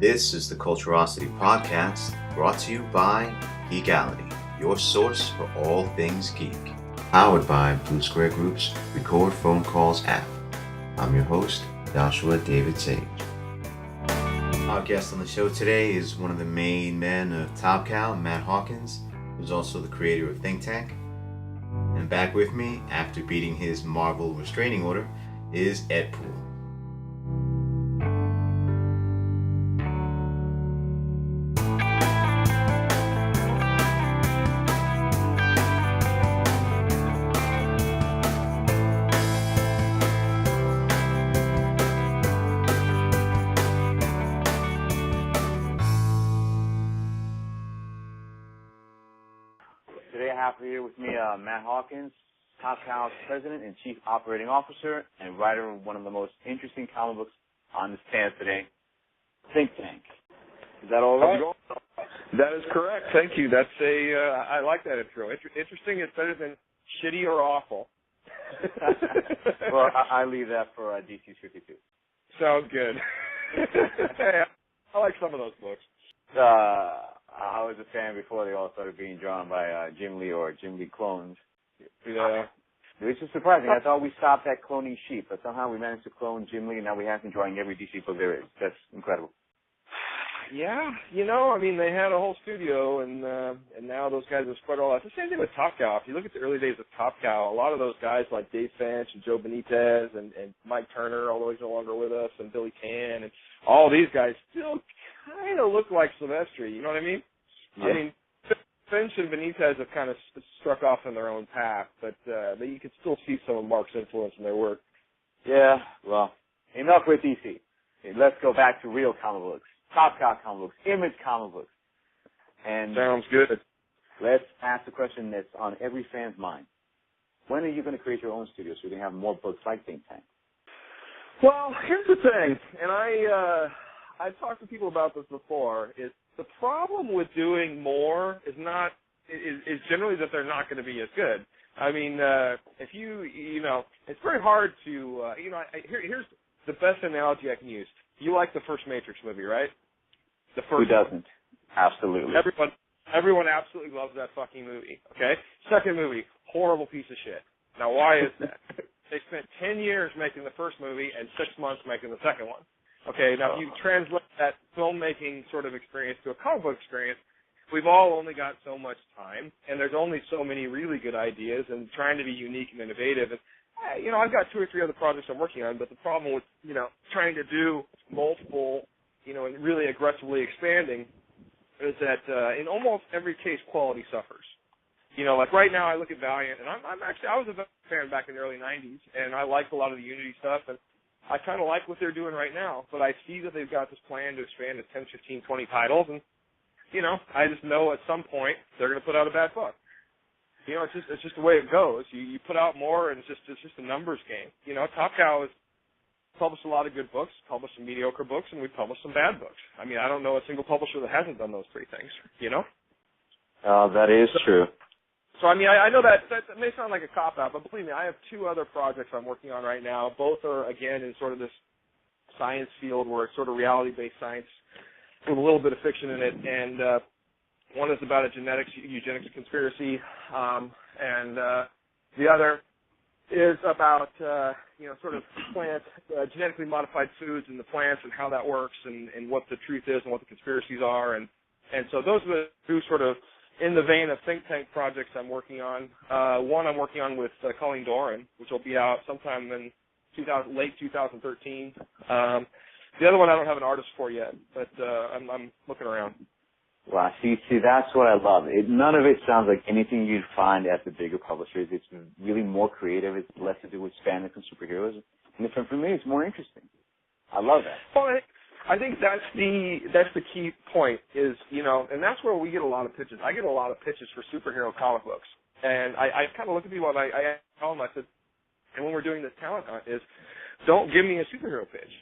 This is the Culturosity podcast, brought to you by Geekality, your source for all things geek. Powered by Blue Square Group's Record Phone Calls app. I'm your host, Joshua David Sage. Our guest on the show today is one of the main men of Top Cow, Matt Hawkins, who's also the creator of Think Tank. And back with me, after beating his Marvel restraining order, is Ed Poole. Today I have here with me Matt Hawkins, Top Cow's President and Chief Operating Officer and writer of one of the most interesting comic books on the stand today, Think Tank. Is that all right? That is correct. Thank you. That's I like that intro. Interesting is better than shitty or awful. Well, I leave that for DC's 52. Sounds good. I like some of those books. I was a fan before they all started being drawn by Jim Lee or Jim Lee clones. Yeah. Which is surprising. I thought we stopped at cloning sheep, but somehow we managed to clone Jim Lee, and now we have him drawing every DC book there is. That's incredible. Yeah, I mean, they had a whole studio, and now those guys have spread all that. It's the same thing with Top Cow. If you look at the early days of Top Cow, a lot of those guys like Dave Finch and Joe Benitez and Mike Turner, although he's no longer with us, and Billy Cann, and all these guys still kind of look like Silvestri, you know what I mean? Yeah. I mean, Finch and Benitez have kind of struck off on their own path, but you can still see some of Mark's influence in their work. Yeah, well, enough with DC. Okay, let's go back to real comic books. Top Cow comic books, Image comic books. And sounds good. Let's ask the question that's on every fan's mind. When are you going to create your own studio so you can have more books like Think Tank? Well, here's the thing, and I've talked to people about this before, is the problem with doing more is generally that they're not going to be as good. I mean, if it's very hard to, here's the best analogy I can use. You like the first Matrix movie, right? The first. Who doesn't? Absolutely. Everyone absolutely loves that fucking movie, okay? Second movie, horrible piece of shit. Now, why is that? They spent 10 years making the first movie and 6 months making the second one. Okay, now if you translate that filmmaking sort of experience to a comic book experience, we've all only got so much time, and there's only so many really good ideas, and trying to be unique and innovative. And, I've got 2 or 3 other projects I'm working on, but the problem with, trying to do multiple, and really aggressively expanding is that in almost every case, quality suffers. Like right now I look at Valiant, and I was a fan back in the early 90s, and I liked a lot of the Unity stuff, and I kind of like what they're doing right now, but I see that they've got this plan to expand to 10, 15, 20 titles, and, I just know at some point they're going to put out a bad book. It's just the way it goes. You put out more, and it's just a numbers game. Top Cow has published a lot of good books, published some mediocre books, and we've published some bad books. I mean, I don't know a single publisher that hasn't done those 3 things, That is true. So, I mean, I know that may sound like a cop-out, but believe me, I have 2 other projects I'm working on right now. Both are, again, in sort of this science field where it's sort of reality-based science with a little bit of fiction in it. And one is about a eugenics conspiracy, and the other is about, sort of plant, genetically modified foods in the plants and how that works and what the truth is and what the conspiracies are. And so those are the 2 sort of in the vein of Think Tank projects I'm working on. One I'm working on with Colleen Doran, which will be out sometime in late 2013. The other one I don't have an artist for yet, but I'm looking around. Well, see, that's what I love. None of it sounds like anything you'd find at the bigger publishers. It's really more creative. It's less to do with spandex and superheroes. And for me, it's more interesting. I love that. Well, I think that's the key point is, and that's where we get a lot of pitches. I get a lot of pitches for superhero comic books. And I kind of look at people and I tell them, I said, and when we're doing this talent hunt is, don't give me a superhero pitch.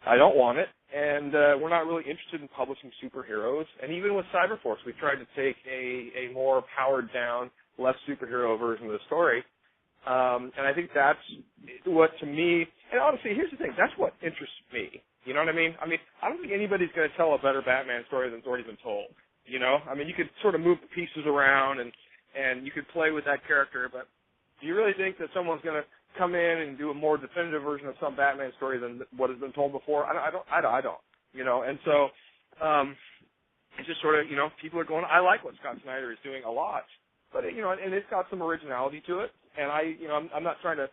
I don't want it. And we're not really interested in publishing superheroes. And even with Cyberforce, we tried to take a more powered down, less superhero version of the story. And I think that's what, to me, and honestly, here's the thing, that's what interests me. You know what I mean? I mean, I don't think anybody's going to tell a better Batman story than's already been told. You know? I mean, you could sort of move the pieces around and you could play with that character, but do you really think that someone's going to come in and do a more definitive version of some Batman story than what has been told before? I don't. You know? And so, it's just sort of, you know, people are going, I like what Scott Snyder is doing a lot, but, you know, and it's got some originality to it, and I'm not trying to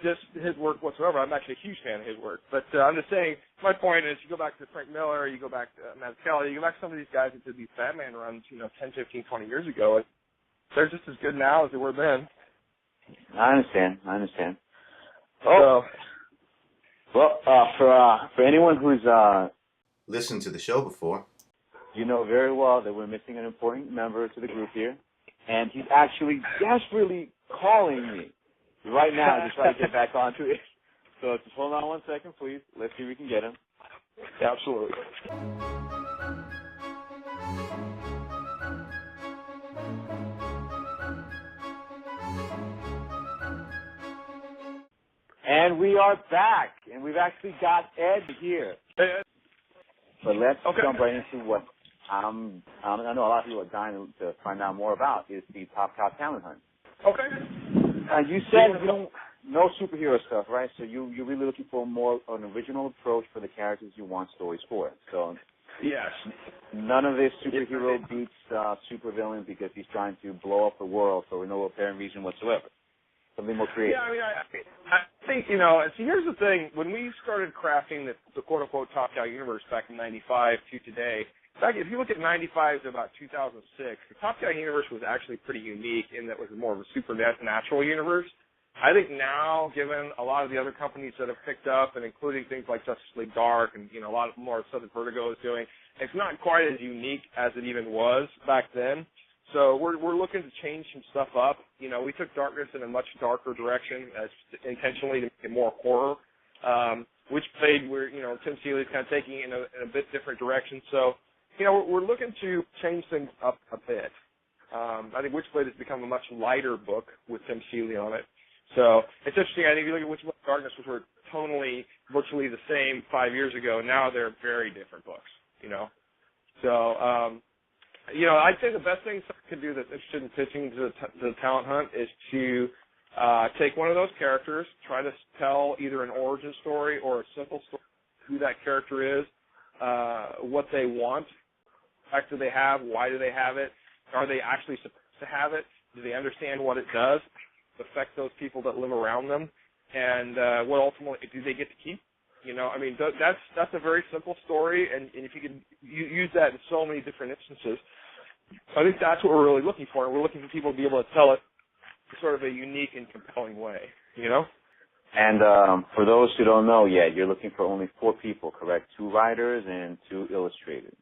diss his work whatsoever. I'm actually a huge fan of his work, but I'm just saying, my point is, you go back to Frank Miller, you go back to Matt Geekality, you go back to some of these guys that did these Batman runs, you know, 10, 15, 20 years ago, and they're just as good now as they were then. I understand. Oh, so, well, for anyone who's Listened to the show before. you know very well that we're missing an important member to the group here, and he's actually desperately calling me right now to try to get back onto it. So just hold on 1 second, please. Let's see if we can get him. Absolutely. And we are back, and we've actually got Ed here. Hey, Ed. But let's Okay. jump right into what I know a lot of people are dying to find out more about is the Top Cow Talent Hunt. Okay. You said you don't no superhero stuff, right? So you're really looking for more an original approach for the characters you want stories for. So Yes. none of this superhero beats supervillain because he's trying to blow up the world for no apparent reason whatsoever. Something more creative. Yeah, I mean, I think, you know, see, here's the thing. When we started crafting the quote-unquote Top Cow universe back in 95 to today, if you look at 95 to about 2006, the Top Cow universe was actually pretty unique in that it was more of a supernatural universe. I think now, given a lot of the other companies that have picked up, and including things like Justice League Dark and, you know, a lot of more stuff that Vertigo is doing, it's not quite as unique as it even was back then. So we're looking to change some stuff up. You know, we took Darkness in a much darker direction intentionally to make it more horror, which played where, you know, Tim Seeley's kind of taking it in a bit different direction. So, you know, we're looking to change things up a bit. I think Witchblade has become a much lighter book with Tim Seeley on it. So it's interesting. I think if you look at Witchblade and Darkness, which were tonally virtually the same 5 years ago, now they're very different books, you know. So, you know, I'd say the best thing someone could do that's interested in pitching to the talent hunt is to take one of those characters, try to tell either an origin story or a simple story, who that character is, what they want, what do they have, why do they have it, are they actually supposed to have it, do they understand what it does, affect those people that live around them, and what ultimately do they get to keep. You know, I mean, that's a very simple story, and if you can use that in so many different instances, I think that's what we're really looking for. We're looking for people to be able to tell it in sort of a unique and compelling way, you know? And for those who don't know yet, you're looking for only 4 people, correct? 2 writers and 2 illustrators.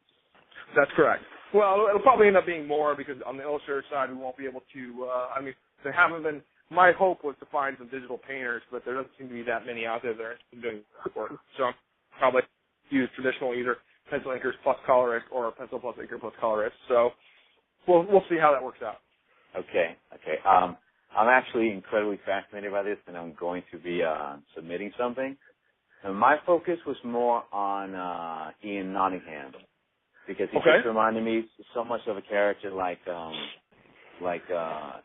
That's correct. Well, it'll probably end up being more because on the illustrator side, we won't be able to, I mean, there haven't been, my hope was to find some digital painters, but there doesn't seem to be that many out there that are doing work. So probably use traditional either pencil inkers plus colorist or pencil plus inker plus colorist. So we'll see how that works out. Okay. I'm actually incredibly fascinated by this, and I'm going to be submitting something. And my focus was more on Ian Nottingham because he just reminded me so much of a character like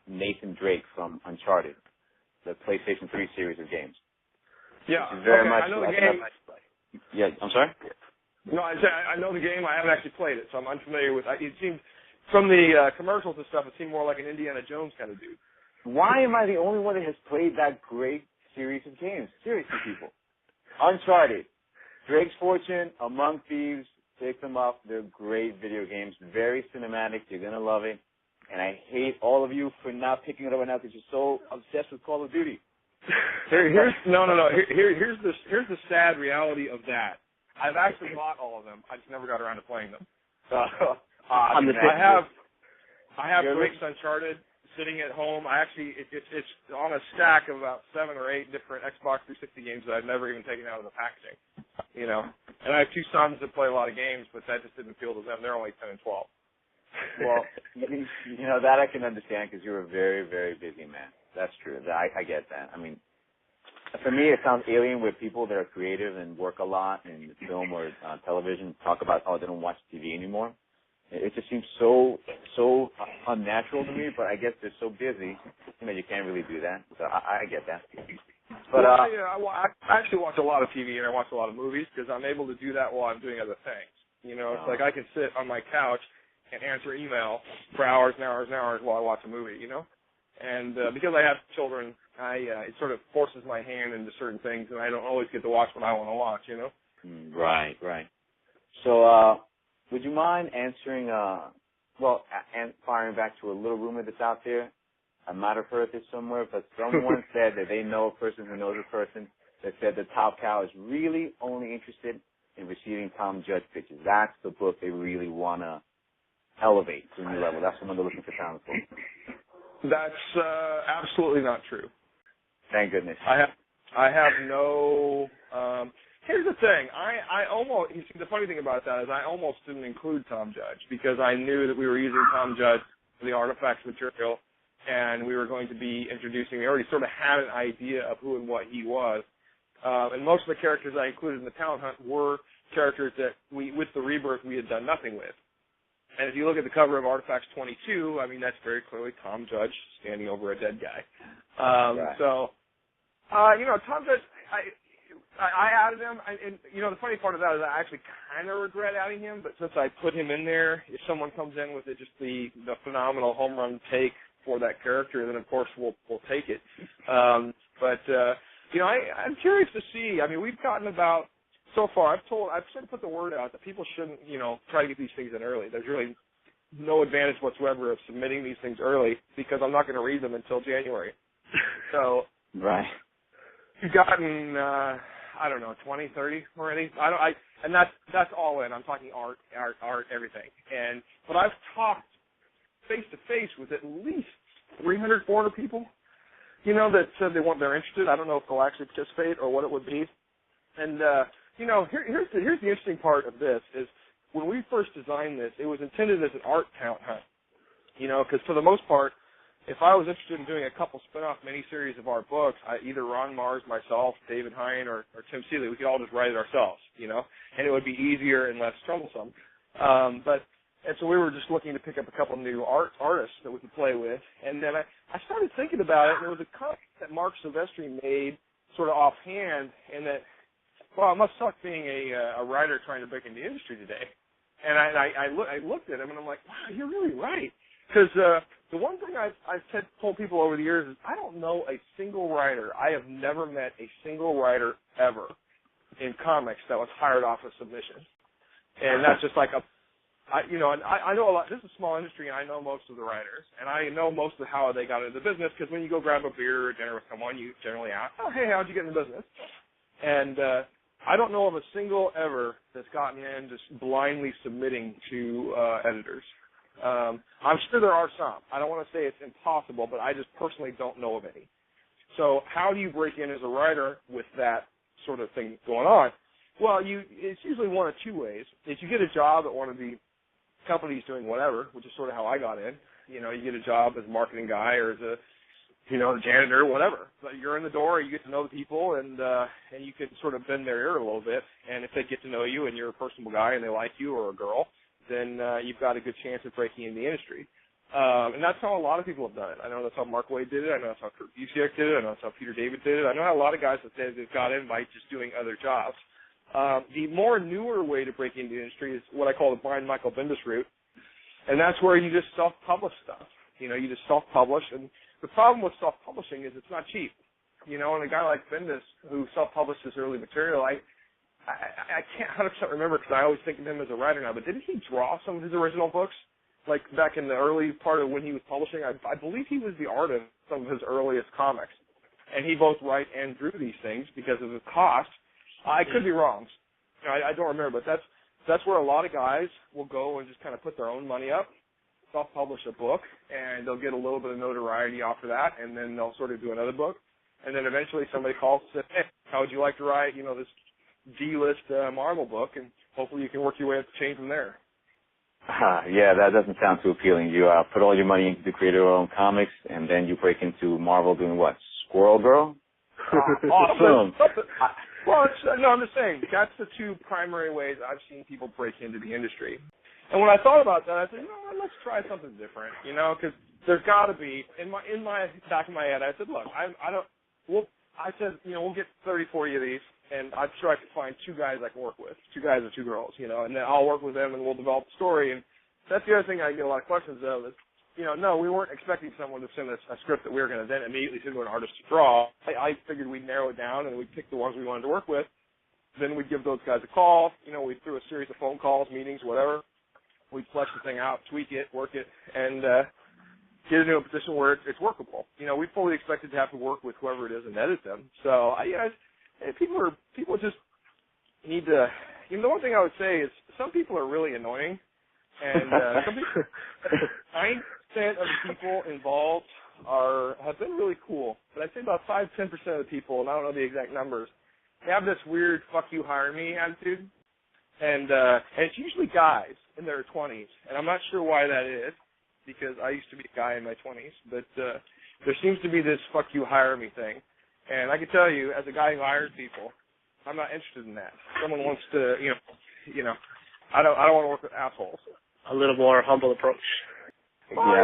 Nathan Drake from Uncharted, the PlayStation 3 series of games. Yeah, very much I know the game. Yeah, I'm sorry? No, I know the game. I haven't actually played it, so I'm unfamiliar with it. It seemed, from the commercials and stuff, it seemed more like an Indiana Jones kind of dude. Why am I the only one that has played that great series of games? Seriously, people. Uncharted, Drake's Fortune, Among Thieves, pick them up. They're great video games, very cinematic. You're going to love it. And I hate all of you for not picking it up right now because you're so obsessed with Call of Duty. Here's the sad reality of that. I've actually bought all of them. I just never got around to playing them. I have Drake's Uncharted sitting at home. It's on a stack of about 7 or 8 different Xbox 360 games that I've never even taken out of the packaging. You know, and I have 2 sons that play a lot of games, but that just didn't appeal to them. They're only 10 and 12. Well, you know, that I can understand because you're a very, very busy man. That's true. I get that. I mean, For me, it sounds alien with people that are creative and work a lot in film or television talk about, they don't watch TV anymore. It just seems so unnatural to me, but I guess they're so busy, you can't really do that. So I get that. But I actually watch a lot of TV and I watch a lot of movies because I'm able to do that while I'm doing other things. It's like I can sit on my couch and answer email for hours and hours and hours while I watch a movie, And because I have children, it sort of forces my hand into certain things, and I don't always get to watch what I want to watch, Right. So, would you mind answering, and firing back to a little rumor that's out there? I might have heard this somewhere, but someone said that they know a person who knows a person that said the Top Cow is really only interested in receiving Tom Judge pitches. That's the book they really want to elevate to a new level. That's what they're looking for talent for. That's absolutely not true. Thank goodness. I have no. Here's the thing. The funny thing about that is I almost didn't include Tom Judge because I knew that we were using Tom Judge for the artifacts material, and we were going to be introducing. We already sort of had an idea of who and what he was, and most of the characters I included in the talent hunt were characters that with the rebirth we had done nothing with. And if you look at the cover of Artifacts 22, that's very clearly Tom Judge standing over a dead guy. Right. So, Tom Judge, I added him. And the funny part of that is I actually kind of regret adding him, but since I put him in there, if someone comes in with just the phenomenal home run take for that character, then of course we'll take it. I'm curious to see. We've gotten about. So far, I've sort of put the word out that people shouldn't, try to get these things in early. There's really no advantage whatsoever of submitting these things early because I'm not going to read them until January. So, right. You've gotten, 20, 30 already. And that's all in. I'm talking art, everything. But I've talked face to face with at least 300, 400 people, that said they're interested. I don't know if they'll actually participate or what it would be. And, here's the interesting part of this is when we first designed this, it was intended as an art talent hunt, because for the most part, if I was interested in doing a couple spin-off miniseries of our books, either Ron Mars, myself, David Hine, or Tim Seeley, we could all just write it ourselves, and it would be easier and less troublesome. And so we were just looking to pick up a couple new artists that we could play with, and then I started thinking about it, and there was a comment that Mark Silvestri made sort of offhand, and that, well, it must suck being a writer trying to break into the industry today. And I looked at him, and I'm like, wow, you're really right. Because the one thing I've told people over the years is I don't know a single writer. I have never met a single writer ever in comics that was hired off of submission. And that's just like I know a lot. This is a small industry, and I know most of the writers. And I know most of how they got into the business, because when you go grab a beer or dinner with someone, you generally ask, oh, hey, how'd you get in the business? And I don't know of a single ever that's gotten in just blindly submitting to editors. I'm sure there are some. I don't want to say it's impossible, but I just personally don't know of any. So how do you break in as a writer with that sort of thing going on? Well, it's usually one of two ways. If you get a job at one of the companies doing whatever, which is sort of how I got in, you get a job as a marketing guy or as a janitor, whatever. But you're in the door, you get to know the people, and you can sort of bend their ear a little bit. And if they get to know you and you're a personable guy and they like you or a girl, then you've got a good chance of breaking in the industry. And that's how a lot of people have done it. I know that's how Mark Waid did it. I know that's how Kurt Busiek did it. I know that's how Peter David did it. I know how a lot of guys have said they've got in by just doing other jobs. The more newer way to break into the industry is what I call the blind Michael Bendis route. And that's where you just self-publish stuff. You just self-publish. And the problem with self-publishing is it's not cheap. And a guy like Bendis who self-published his early material, I can't 100% remember because I always think of him as a writer now, but didn't he draw some of his original books? Like back in the early part of when he was publishing, I believe he was the artist of some of his earliest comics. And he both write and drew these things because of the cost. I could be wrong. I don't remember, but that's where a lot of guys will go and just kind of put their own money up, self-publish a book, and they'll get a little bit of notoriety off of that, and then they'll sort of do another book. And then eventually somebody calls and says, hey, how would you like to write, this D-list Marvel book, and hopefully you can work your way up the chain from there. Yeah, that doesn't sound too appealing. You put all your money into the creator-owned comics, and then you break into Marvel doing what? Squirrel Girl? Awesome. Well, I'm just saying, that's the two primary ways I've seen people break into the industry. And when I thought about that, I said, let's try something different, because there's got to be, in my back of my head, I said, look, we'll get 30, 40 of these, and I'm sure I could find two guys I can work with, two guys or two girls, and then I'll work with them and we'll develop the story. And that's the other thing I get a lot of questions of is, no, we weren't expecting someone to send us a script that we were going to then immediately send to an artist to draw. I figured we'd narrow it down and we'd pick the ones we wanted to work with. Then we'd give those guys a call. We'd do a series of phone calls, meetings, whatever. We'd flesh the thing out, tweak it, work it, and get it into a position where it's workable. We fully expected to have to work with whoever it is and edit them. So, people just need to. The one thing I would say is some people are really annoying, and some people, 90% of the people involved have been really cool. But I'd say about 5-10% of the people, and I don't know the exact numbers, they have this weird "fuck you, hire me" attitude, and it's usually guys in their 20s, and I'm not sure why that is, because I used to be a guy in my 20s, but there seems to be this "fuck you, hire me" thing. And I can tell you, as a guy who hires people, I'm not interested in that. Someone wants to, I don't want to work with assholes. A little more humble approach. Well,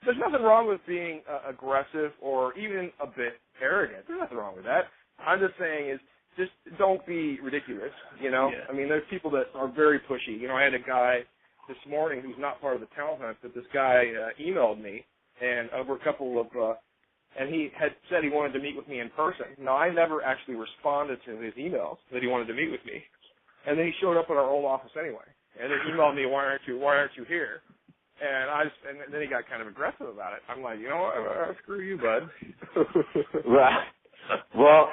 there's nothing wrong with being aggressive or even a bit arrogant. There's nothing wrong with that. I'm just saying is just don't be ridiculous, Yeah. I mean, there's people that are very pushy. I had a guy this morning who's not part of the talent hunt, but this guy emailed me, and over a couple of and he had said he wanted to meet with me in person. Now, I never actually responded to his emails that he wanted to meet with me. And then he showed up at our old office anyway. And then emailed me, why aren't you here? And then he got kind of aggressive about it. I'm like, what? Screw you, bud. Right. Well,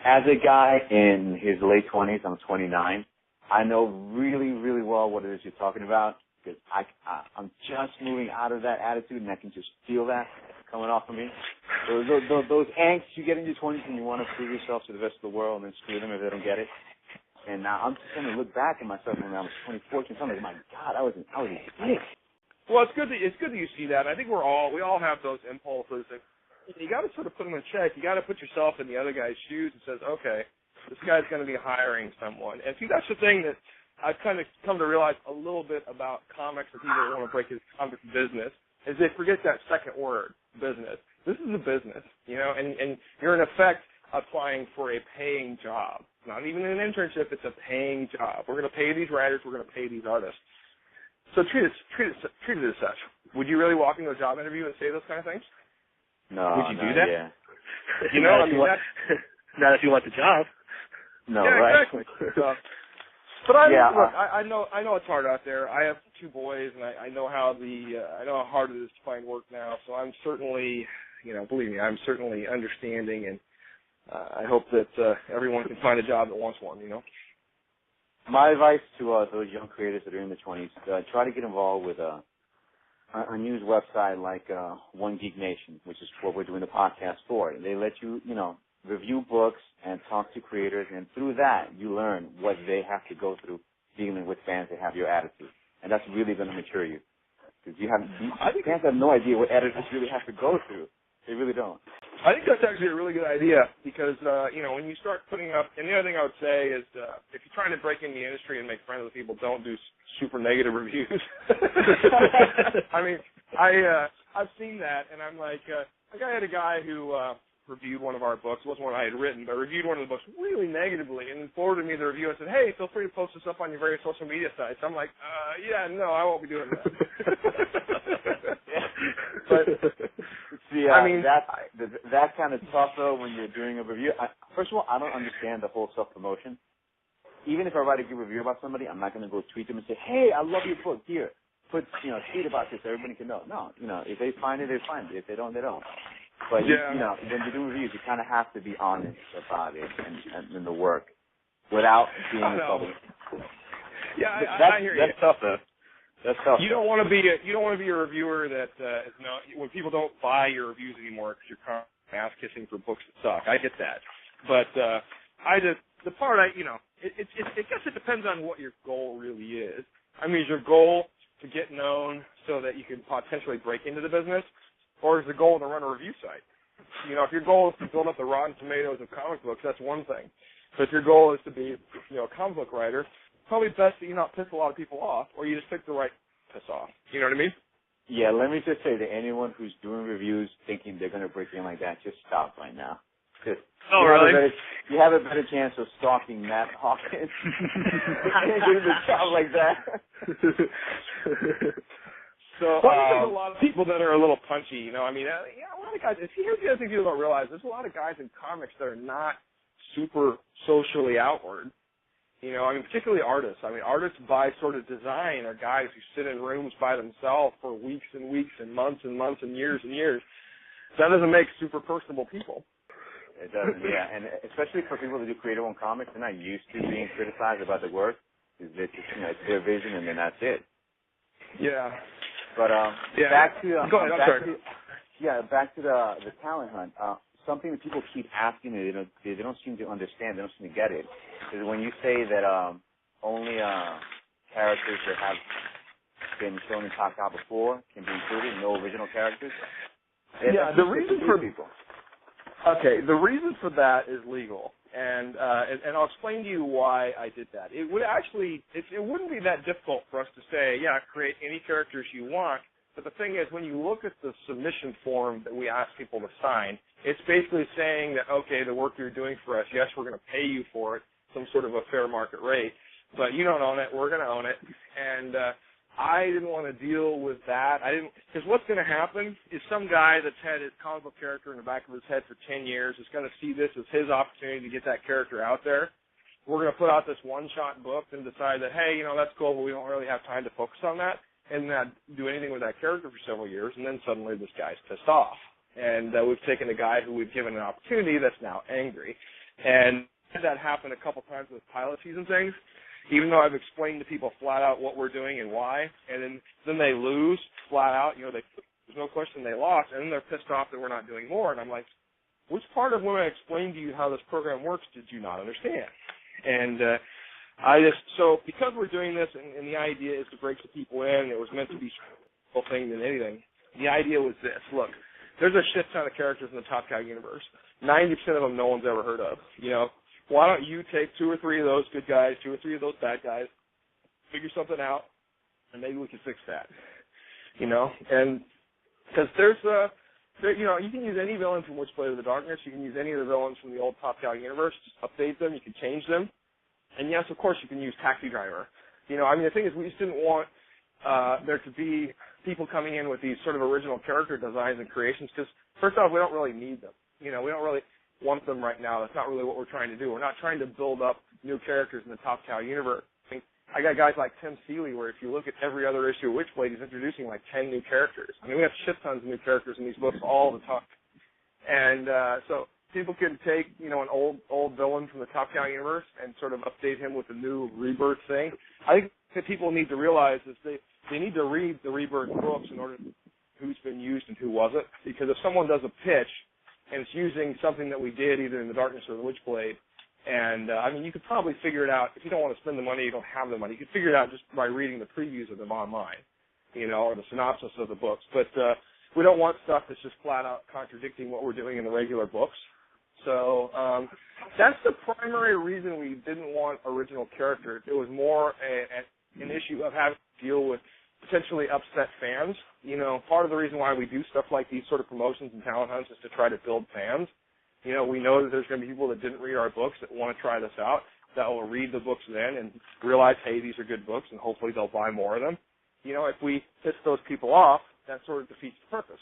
as a guy in his late 20s, I'm 29, I know really, really well what it is you're talking about, because I'm just moving out of that attitude, and I can just feel that coming off of me. Those angst you get in your 20s and you want to prove yourself to the rest of the world and then screw them if they don't get it. And now I'm just going to look back at myself when I was 24, and I'm like, my God, I was a dick. Well, it's good that you see that. I think we all have those impulses, and you got to sort of put them in check. You got to put yourself in the other guy's shoes and says, okay, this guy's going to be hiring someone. And see, that's the thing that I've kind of come to realize a little bit about comics and people that want to break into comic business is they forget that second word, business. This is a business, and you're in effect applying for a paying job. Not even an internship, it's a paying job. We're going to pay these writers, we're going to pay these artists. So treat it as such. Would you really walk into a job interview and say those kind of things? No. Would you do that? Yeah. Not if you want the job. No, yeah, right? Exactly. But I know it's hard out there. I have two boys, and I know how hard it is to find work now. So I'm certainly, believe me, I'm certainly understanding, and I hope that everyone can find a job that wants one. My advice to those young creators that are in their 20s: try to get involved with a news website like One Geek Nation, which is what we're doing the podcast for. They let you, review books and talk to creators, and through that, you learn what they have to go through dealing with fans that have your attitude. And that's really going to mature you. Because fans have no idea what editors really have to go through. They really don't. I think that's actually a really good idea because, when you start putting up, and the other thing I would say is if you're trying to break in the industry and make friends with people, don't do super negative reviews. I mean, I've seen that, and I'm like, I had a guy who reviewed one of our books. It wasn't one I had written, but reviewed one of the books really negatively and then forwarded me the review and said, hey, feel free to post this up on your various social media sites. I'm like, no, I won't be doing that. But see, I mean, that kind of tough though when you're doing a review. First of all, I don't understand the whole self-promotion. Even if I write a good review about somebody, I'm not going to go tweet them and say, hey, I love your book. Here, tweet about this so everybody can know. No, if they find it, they find it. If they don't, they don't. But, when you do reviews, you kind of have to be honest about it and in the work without being in trouble. Yeah, I hear you. That's tough, though. That's tough. You don't want to be a reviewer that is when people don't buy your reviews anymore because you're ass kissing for books that suck. I get that, but I guess it depends on what your goal really is. I mean, is your goal to get known so that you can potentially break into the business, or is the goal to run a review site? You know, if your goal is to build up the Rotten Tomatoes of comic books, that's one thing. But if your goal is to be, you know, a comic book writer, it's probably best that you not piss a lot of people off, or you just pick the right piss off. You know what I mean? Yeah, let me just say to anyone who's doing reviews thinking they're going to break in like that, just stop right now. Just, you have a better chance of stalking Matt Hawkins doing the job like that. So, there's a lot of people that are a little punchy, you know. I mean, a lot of guys. Here's the other thing people don't realize: there's a lot of guys in comics that are not super socially outward. You know, I mean, particularly artists. I mean, artists by sort of design are guys who sit in rooms by themselves for weeks and weeks and months and months and years and years. That doesn't make super personable people. It doesn't, yeah. And especially for people that do creative-owned comics, they're not used to being criticized about the work. It's just, you know, it's their vision, and then that's it. Yeah. But back to go ahead. Back to the talent hunt. Something that people keep asking me, they don't seem to understand, they don't seem to get it, is when you say that only characters that have been shown in Top Cow before can be included, no original characters. Yeah, the reason for that is legal, and I'll explain to you why I did that. It wouldn't be that difficult for us to say, yeah, create any characters you want. But the thing is, when you look at the submission form that we ask people to sign, it's basically saying that, okay, the work you're doing for us, yes, we're going to pay you for it, some sort of a fair market rate, but you don't own it, we're going to own it. And I didn't want to deal with that. Because what's going to happen is some guy that's had his comic book character in the back of his head for 10 years is going to see this as his opportunity to get that character out there. We're going to put out this one-shot book and decide that, hey, you know, that's cool, but we don't really have time to focus on that and not do anything with that character for several years, and then suddenly this guy's pissed off. And we've taken a guy who we've given an opportunity that's now angry. And that happened a couple times with pilocies and things, even though I've explained to people flat out what we're doing and why, and then they lose flat out. You know, there's no question they lost, and then they're pissed off that we're not doing more. And I'm like, which part of when I explained to you how this program works did you not understand? And so because we're doing this, and the idea is to break the people in, it was meant to be a whole thing than anything. The idea was this: look, there's a shit ton of characters in the Top Cow universe. 90% of them no one's ever heard of. You know, why don't you take 2 or 3 of those good guys, 2 or 3 of those bad guys, figure something out, and maybe we can fix that. You know, and because you know, you can use any villain from Witchblade of the Darkness. You can use any of the villains from the old Top Cow universe. Just update them. You can change them. And yes, of course, you can use Taxi Driver. You know, I mean, the thing is, we just didn't want there to be people coming in with these sort of original character designs and creations because, first off, we don't really need them. You know, we don't really want them right now. That's not really what we're trying to do. We're not trying to build up new characters in the Top Cow universe. I mean, I got guys like Tim Seeley where if you look at every other issue of Witchblade, he's introducing like 10 new characters. I mean, we have shit tons of new characters in these books all the time. And so people can take, you know, an old villain from the Top Cow universe and sort of update him with a new Rebirth thing. I think that people need to realize is they need to read the Rebirth books in order to know who's been used and who wasn't. Because if someone does a pitch and it's using something that we did either in the Darkness or the Witchblade, and I mean, you could probably figure it out. If you don't want to spend the money, you don't have the money. You could figure it out just by reading the previews of them online, you know, or the synopsis of the books. But we don't want stuff that's just flat out contradicting what we're doing in the regular books. So that's the primary reason we didn't want original characters. It was more an issue of having to deal with potentially upset fans. You know, part of the reason why we do stuff like these sort of promotions and talent hunts is to try to build fans. You know, we know that there's going to be people that didn't read our books that want to try this out, that will read the books then and realize, hey, these are good books, and hopefully they'll buy more of them. You know, if we piss those people off, that sort of defeats the purpose.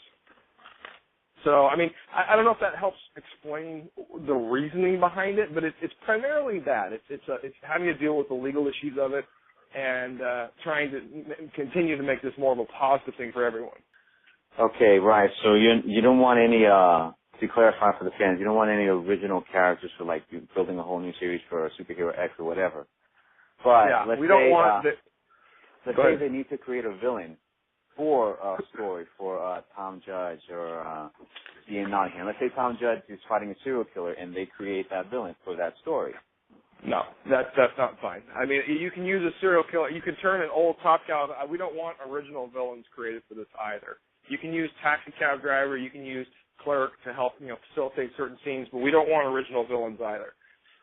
So, I mean, I don't know if that helps explain the reasoning behind it, but it's primarily that. It's having to deal with the legal issues of it and trying to continue to make this more of a positive thing for everyone. Okay, right. So you don't want any, to clarify for the fans, you don't want any original characters for, like, building a whole new series for a Superhero X or whatever. But yeah, let's say they need to create a villain for a story for Tom Judge or Ian Nottingham. Let's say Tom Judge is fighting a serial killer and they create that villain for that story. No, that's not fine. I mean, you can use a serial killer. You can turn an old Top Cow. We don't want original villains created for this either. You can use Taxi Cab Driver. You can use cleric to help, facilitate certain scenes, but we don't want original villains either.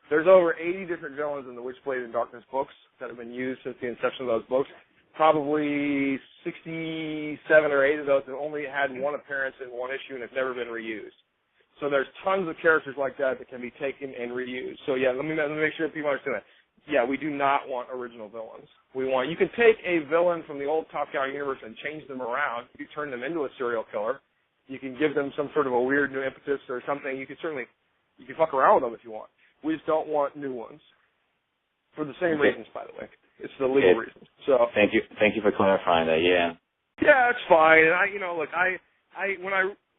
There's over 80 different villains in the Witchblade and Darkness books that have been used since the inception of those books. Probably 67 or 8 of those have only had one appearance in one issue and have never been reused. So there's tons of characters like that can be taken and reused. So yeah, let me make sure people understand that. Yeah, we do not want original villains. You can take a villain from the old Top Cow universe and change them around. You can turn them into a serial killer. You can give them some sort of a weird new impetus or something. You can fuck around with them if you want. We just don't want new ones. For the same reasons, by the way. It's the legal reasons. So thank you for clarifying that. Yeah. Yeah, it's fine. And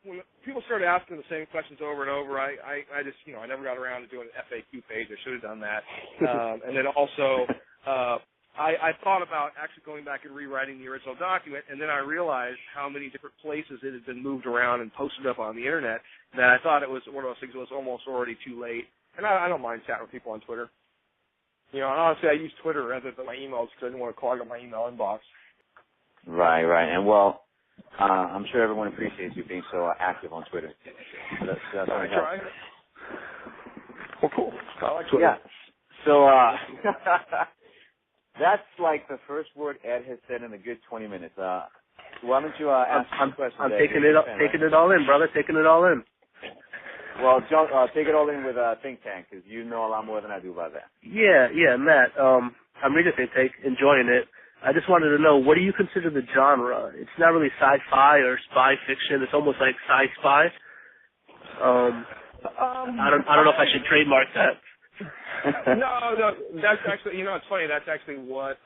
when people started asking the same questions over and over, I just I never got around to doing an FAQ page. I should have done that. And then also, I thought about actually going back and rewriting the original document, and then I realized how many different places it had been moved around and posted up on the internet that I thought it was one of those things that was almost already too late. And I don't mind chatting with people on Twitter. And honestly, I use Twitter rather than my emails because I didn't want to clog up my email inbox. Right. And I'm sure everyone appreciates you being so active on Twitter. That's I try. Well, cool. I like Twitter. Yeah. So that's like the first word Ed has said in a good 20 minutes. Why don't you ask some questions? I'm taking it all in, brother. Taking it all in. Well, Joe, take it all in with Think Tank, because you know a lot more than I do about that. Yeah, Matt. I'm reading Think Tank, enjoying it. I just wanted to know, what do you consider the genre? It's not really sci-fi or spy fiction. It's almost like sci-fi. I don't know if I should trademark that. No, that's actually, it's funny. That's actually what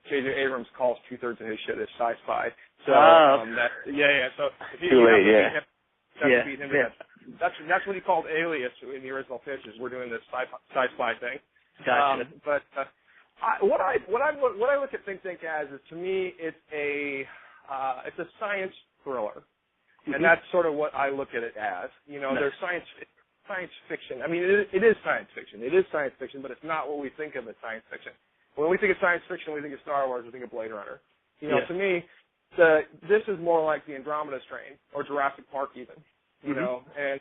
J.J. Abrams calls 2/3 of his shit is sci-fi. So So if you too late. That's what he called Alias in the original pitches. We're doing this sci-fi thing. Gotcha. What I look at Think Tank as is, to me, it's a science thriller, and that's sort of what I look at it as. There's science fiction. I mean, it is science fiction. It is science fiction, but it's not what we think of as science fiction. When we think of science fiction, we think of Star Wars. We think of Blade Runner. To me, this is more like the Andromeda Strain or Jurassic Park, even. And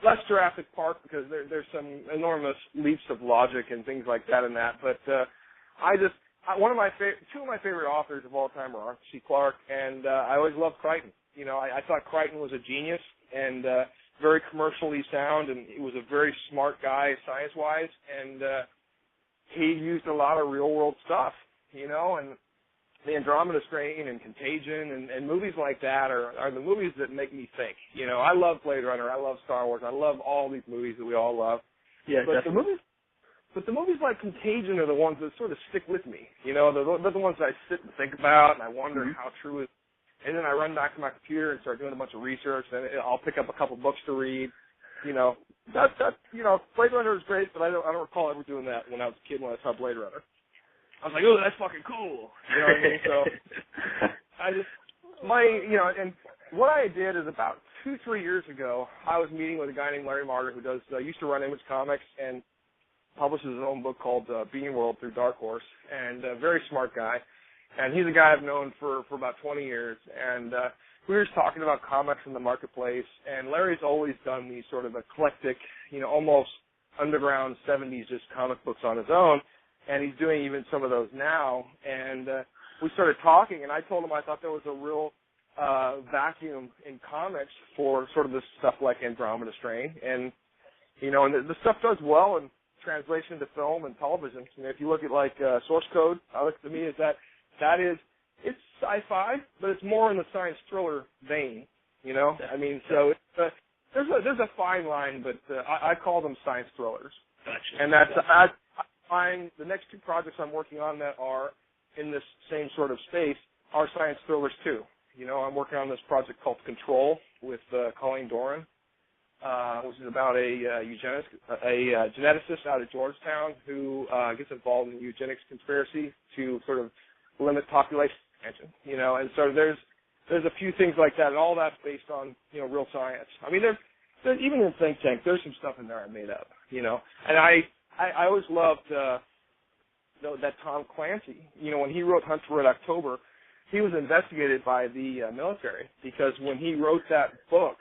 less Jurassic Park because there's some enormous leaps of logic and things like that in that. But two of my favorite authors of all time are Arthur C. Clarke, and I always loved Crichton. I thought Crichton was a genius and very commercially sound, and he was a very smart guy science-wise, and he used a lot of real-world stuff, and the Andromeda Strain and Contagion and movies like that are the movies that make me think. I love Blade Runner, I love Star Wars, I love all these movies that we all love. Yeah, but the movies like Contagion are the ones that sort of stick with me. They're the ones that I sit and think about, and I wonder how true it is. And then I run back to my computer and start doing a bunch of research, and I'll pick up a couple books to read. Blade Runner is great, but I don't recall ever doing that when I was a kid when I saw Blade Runner. I was like, oh, that's fucking cool. You know what I mean? So and what I did is about 2-3 years ago, I was meeting with a guy named Larry Margaret who used to run Image Comics and publishes his own book called Being World through Dark Horse, and a very smart guy. And he's a guy I've known for about 20 years. And we were just talking about comics in the marketplace, and Larry's always done these sort of eclectic, almost underground 70s just comic books on his own. And he's doing even some of those now. And we started talking, and I told him I thought there was a real vacuum in comics for sort of this stuff like Andromeda Strain. And, and the stuff does well in translation to film and television. If you look at, like, Source Code, I look to me as it's sci-fi, but it's more in the science thriller vein, I mean, so it's, there's a fine line, but I call them science thrillers. Gotcha. And the next two projects I'm working on that are in this same sort of space are science thrillers too. I'm working on this project called Control with Colleen Doran, which is about a geneticist out of Georgetown who gets involved in the eugenics conspiracy to sort of limit population expansion. And so there's a few things like that, and all that's based on real science. I mean, there's even in Think Tank, there's some stuff in there I made up. And I always loved that Tom Clancy. When he wrote Hunt for Red October, he was investigated by the military because when he wrote that book,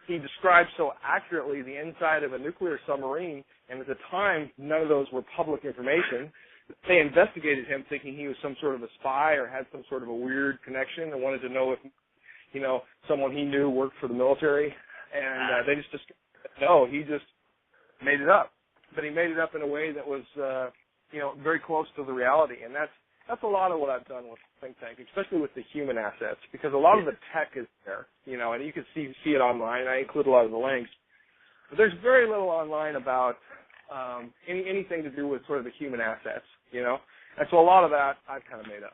he described so accurately the inside of a nuclear submarine, and at the time, none of those were public information. They investigated him thinking he was some sort of a spy or had some sort of a weird connection and wanted to know if, someone he knew worked for the military. And they just no, he just made it up. But he made it up in a way that was, very close to the reality. And that's a lot of what I've done with Think Tank, especially with the human assets, because a lot of the tech is there, and you can see it online. I include a lot of the links. But there's very little online about anything to do with sort of the human assets, And so a lot of that I've kind of made up.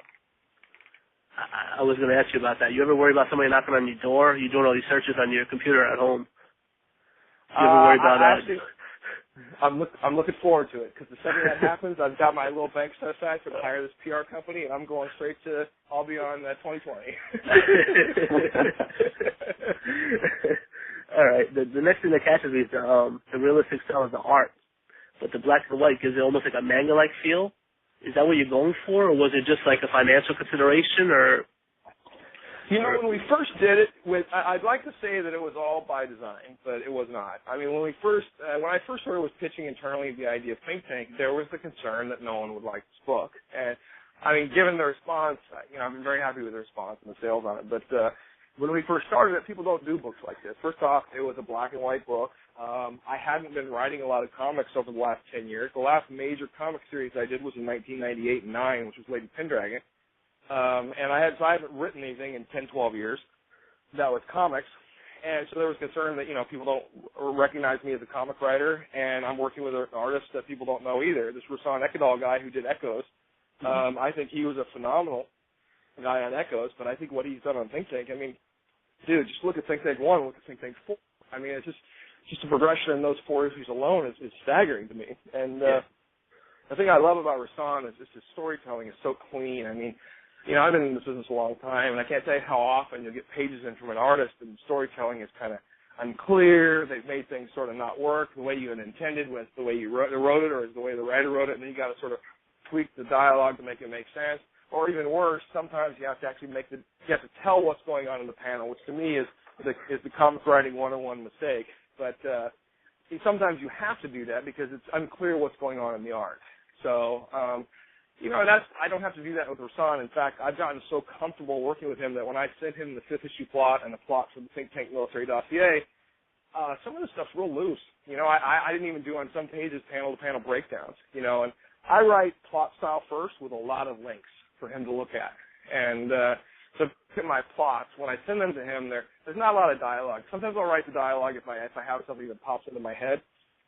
I was going to ask you about that. You ever worry about somebody knocking on your door? You're doing all these searches on your computer at home. You ever worry about that? Actually, I'm looking forward to it, because the second that happens, I've got my little bank set aside to hire this PR company, and I'm going straight to, I'll be on 2020. All right. The next thing that catches me is the realistic style of the art, but the black and white gives it almost like a manga-like feel. Is that what you're going for, or was it just like a financial consideration, or? When we first did it, I'd like to say that it was all by design, but it was not. I mean, when I first sort of was pitching internally the idea of Think Tank, there was the concern that no one would like this book. And, I mean, given the response, I've been very happy with the response and the sales on it. But when we first started it, people don't do books like this. First off, it was a black and white book. I hadn't been writing a lot of comics over the last 10 years. The last major comic series I did was in 1998 and 9, which was Lady Pendragon. And I haven't written anything in 10, 12 years that was comics. And so there was concern that, people don't recognize me as a comic writer, and I'm working with an artist that people don't know either. This Rasan Ekadal guy who did Echoes, I think he was a phenomenal guy on Echoes, but I think what he's done on Think Tank, I mean, dude, just look at Think Tank 1, look at Think Tank 4. I mean, it's just the progression in those 4 issues alone is staggering to me. And the thing I love about Rasan is just his storytelling is so clean. I mean, I've been in this business a long time, and I can't tell you how often you'll get pages in from an artist, and the storytelling is kind of unclear. They've made things sort of not work the way you had intended, with the way you wrote it, or the way the writer wrote it, and then you got to sort of tweak the dialogue to make it make sense. Or even worse, sometimes you have to actually you have to tell what's going on in the panel, which to me is the comic writing 101 mistake. But sometimes you have to do that because it's unclear what's going on in the art. So, I don't have to do that with Rasan. In fact, I've gotten so comfortable working with him that when I sent him the 5th issue plot and the plot for the Think Tank Military Dossier, some of the stuff's real loose. I didn't even do on some pages panel-to-panel breakdowns, and I write plot style first with a lot of links for him to look at. And so at my plots, when I send them to him, there's not a lot of dialogue. Sometimes I'll write the dialogue if I have something that pops into my head.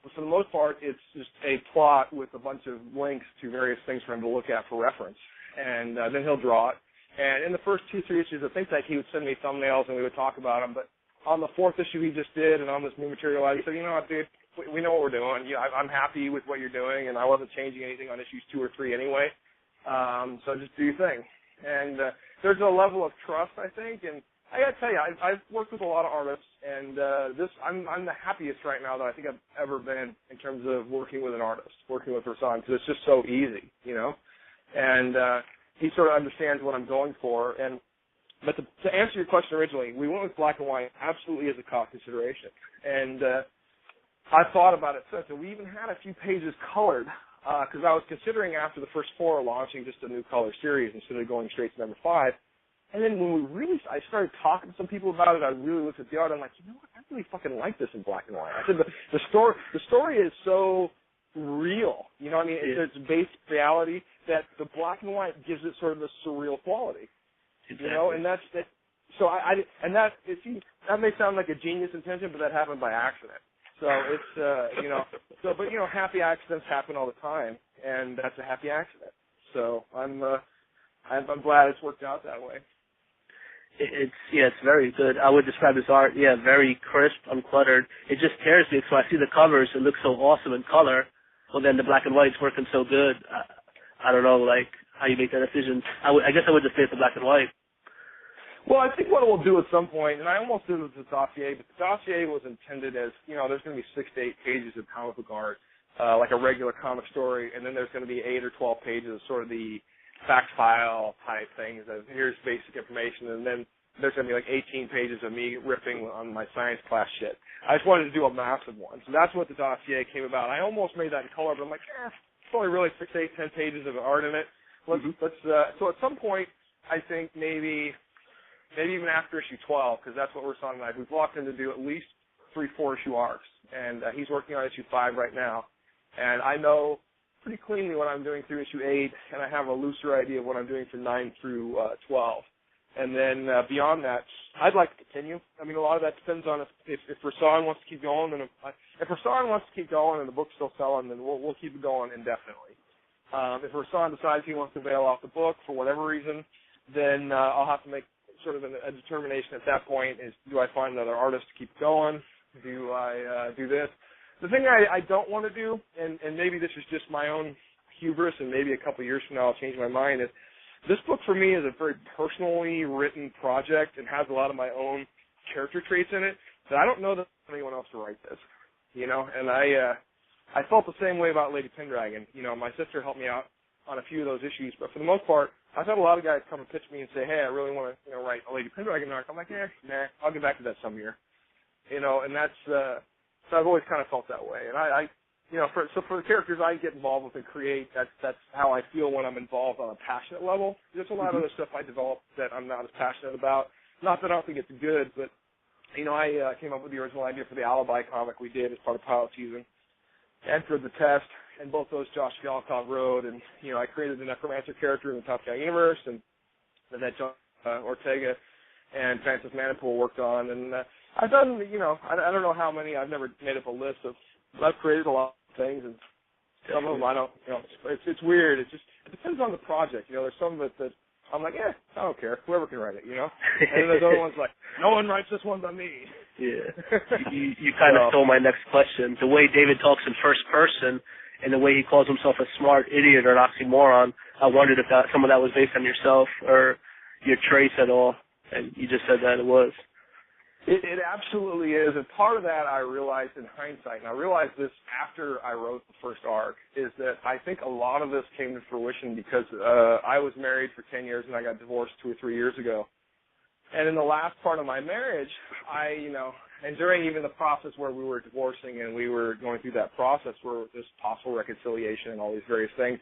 But for the most part, it's just a plot with a bunch of links to various things for him to look at for reference. And then he'll draw it. And in the first 2-3 issues of Think Tank, he would send me thumbnails and we would talk about them. But on the 4th issue he just did, and on this new material, I said, what, dude, we know what we're doing. I'm happy with what you're doing, and I wasn't changing anything on issues 2 or 3 anyway. So just do your thing. And there's a level of trust, I think, and I got to tell you, I've worked with a lot of artists, and I'm the happiest right now that I think I've ever been in terms of working with an artist, working with Rasan, because it's just so easy, And he sort of understands what I'm going for. But to answer your question originally, we went with black and white absolutely as a cost consideration. And I thought about it since, and we even had a few pages colored, because I was considering after the first 4 launching just a new color series instead of going straight to number 5. And then when I started talking to some people about it, I really looked at the art. I'm like, what? I really fucking like this in black and white. I said the story is so real. It's based reality that the black and white gives it sort of a surreal quality. Exactly. And that's that. So that may sound like a genius intention, but that happened by accident. So it's but happy accidents happen all the time, and that's a happy accident. So I'm glad it's worked out that way. It's very good. I would describe this art, very crisp, uncluttered. It just tears me. So I see the covers, it looks so awesome in color. Well, then the black and white's working so good. I don't know, how you make that decision. I guess I would just say it's the black and white. Well, I think what we'll do at some point, and I almost did it with the dossier, but the dossier was intended as, there's going to be 6 to 8 pages of comic book art, like a regular comic story, and then there's going to be 8 or 12 pages of sort of the fact file type things of here's basic information, and then there's going to be like 18 pages of me ripping on my science class shit. I just wanted to do a massive one. So that's what the dossier came about. I almost made that in color, but I'm like, it's only really 6, 8, 10 pages of art in it. So at some point, I think maybe even after issue 12, because that's what we're talking about. We've locked in to do at least 3, 4 issue arcs, and he's working on issue 5 right now. And I know pretty cleanly what I'm doing through issue 8, and I have a looser idea of what I'm doing from 9 through 12. And then beyond that, I'd like to continue. I mean, a lot of that depends on if Rasan wants to keep going, and if Rasan wants to keep going and the book's still selling, then we'll keep it going indefinitely. If Rasan decides he wants to bail off the book for whatever reason, then I'll have to make sort of a determination at that point: is do I find another artist to keep going? Do I do this? The thing I don't want to do, and maybe this is just my own hubris, and maybe a couple of years from now I'll change my mind, is this book for me is a very personally written project and has a lot of my own character traits in it that I don't know that anyone else to write this, and I felt the same way about Lady Pendragon. My sister helped me out on a few of those issues, but for the most part, I've had a lot of guys come and pitch me and say, hey, I really want to write a Lady Pendragon arc. I'm like, nah, I'll get back to that some year. And that's, so I've always kind of felt that way. And for the characters I get involved with and create, that's how I feel when I'm involved on a passionate level. There's a lot of other stuff I develop that I'm not as passionate about. Not that I don't think it's good, but, I came up with the original idea for the Alibi comic we did as part of pilot season. Entered the test, and both those Josh Fialkov wrote, and, I created the Necromancer character in the Top Guy universe, and that John Ortega and Francis Manipool worked on, and I've done, I don't know how many, I've never made up a list of, but I've created a lot of things, and some of them I don't, it's weird. It depends on the project. There's some of it that I'm like, I don't care. Whoever can write it, And then there's other ones like, no one writes this one but me. Yeah. You kind of stole my next question. The way David talks in first person and the way he calls himself a smart idiot or an oxymoron, I wondered if some of that was based on yourself or your traits at all. And you just said that it was. It absolutely is, and part of that I realized in hindsight, and I realized this after I wrote the first arc, is that I think a lot of this came to fruition because I was married for 10 years and I got divorced 2 or 3 years ago. And in the last part of my marriage, and during even the process where we were divorcing and we were going through that process where this possible reconciliation and all these various things,